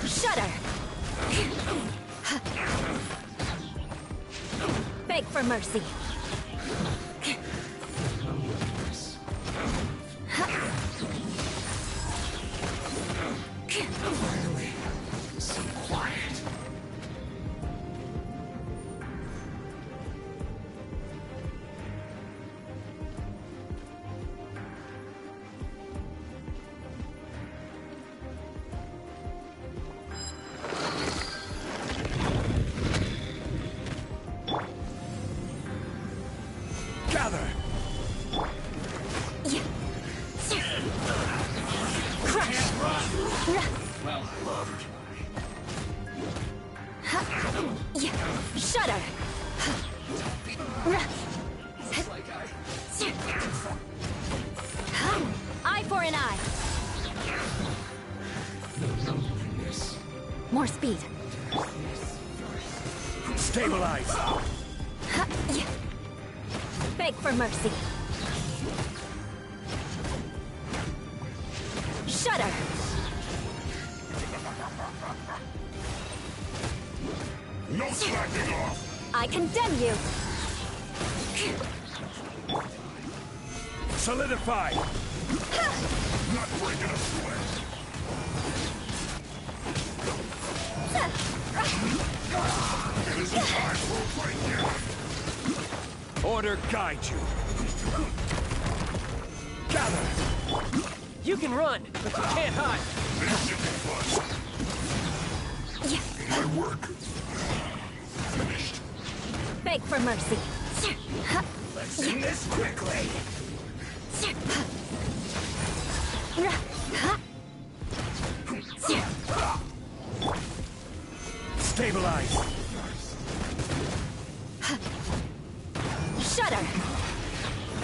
Shudder! Beg for mercy. Finally, some quiet. Gather! Crush! Well loved. Shudder! Eye for an eye. More speed. Stabilize! Beg for mercy. Shudder! No slacking off! I condemn you! Solidify! Not breaking a sweat! It isn't time for a fight yet! Order guide you! Gather! You can run, but you can't hide. My work. Finished. Beg for mercy. Let's do this quickly! Stabilize! Shudder!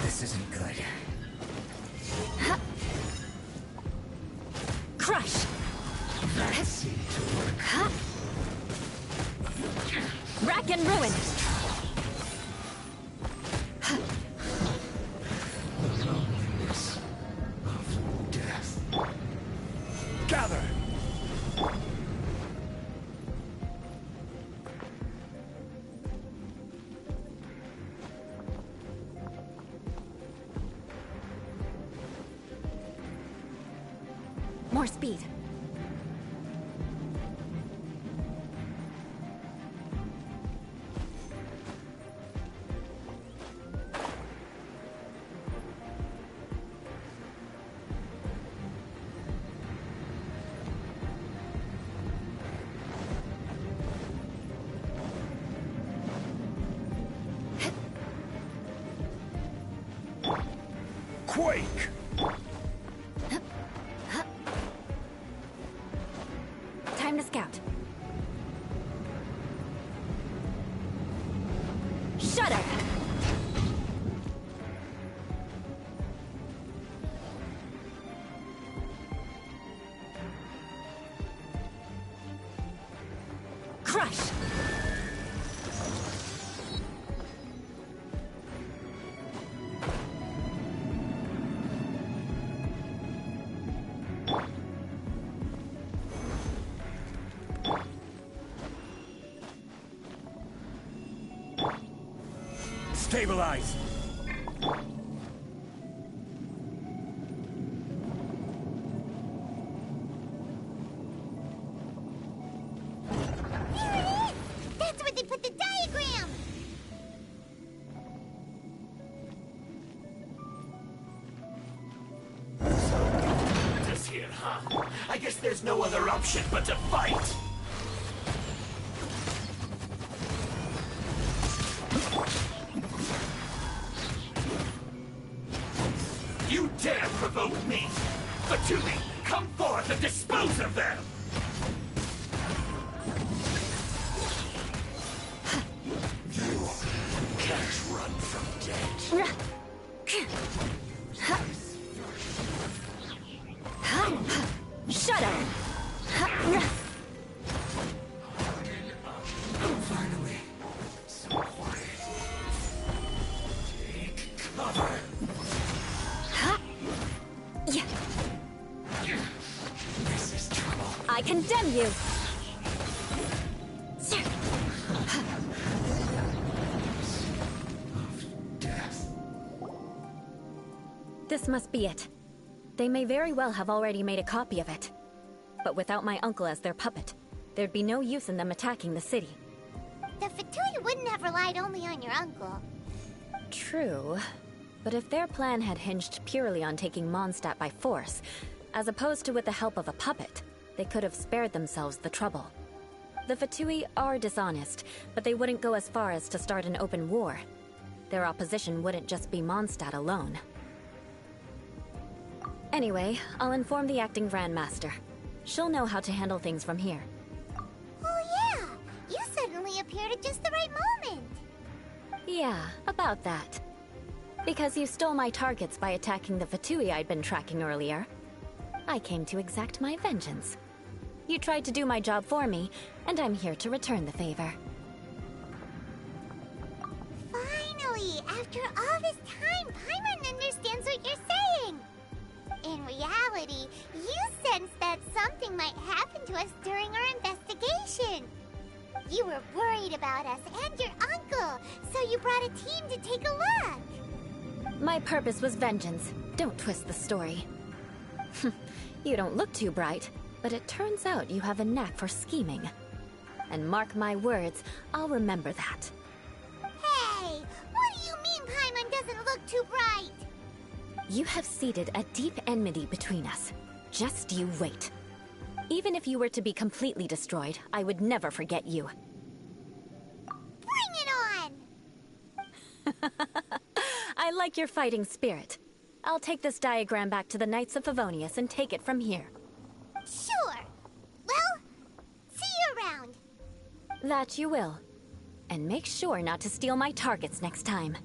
This isn't good. Crush! Rack and ruin! Death. Gather! More speed. Quake! Time to scout. Shudder! Crush! Stabilize! Here it is! That's where they put the diagram! This here, huh? I guess there's no other option but to fight! You dare provoke me! Fatui, come forth and dispose of them! You can't run from death. Shut up! Finally, so quiet. Take cover. This is trouble. I condemn you! Death. This must be it. They may very well have already made a copy of it. But without my uncle as their puppet, there'd be no use in them attacking the city. The Fatui wouldn't have relied only on your uncle. True. But if their plan had hinged purely on taking Mondstadt by force, as opposed to with the help of a puppet, they could have spared themselves the trouble. The Fatui are dishonest, but they wouldn't go as far as to start an open war. Their opposition wouldn't just be Mondstadt alone. Anyway, I'll inform the acting Grandmaster. She'll know how to handle things from here. Oh yeah! You suddenly appeared at just the right moment! Yeah, about that. Because you stole my targets by attacking the Fatui I'd been tracking earlier. I came to exact my vengeance. You tried to do my job for me, and I'm here to return the favor. Finally! After all this time, Paimon understands what you're saying! In reality, you sensed that something might happen to us during our investigation. You were worried about us and your uncle, so you brought a team to take a look. My purpose was vengeance. Don't twist the story. You don't look too bright, but it turns out you have a knack for scheming. And mark my words, I'll remember that. Hey! What do you mean Paimon doesn't look too bright? You have seeded a deep enmity between us. Just you wait. Even if you were to be completely destroyed, I would never forget you. Bring it on! I like your fighting spirit. I'll take this diagram back to the Knights of Favonius and take it from here. Sure. Well, see you around. That you will. And make sure not to steal my targets next time.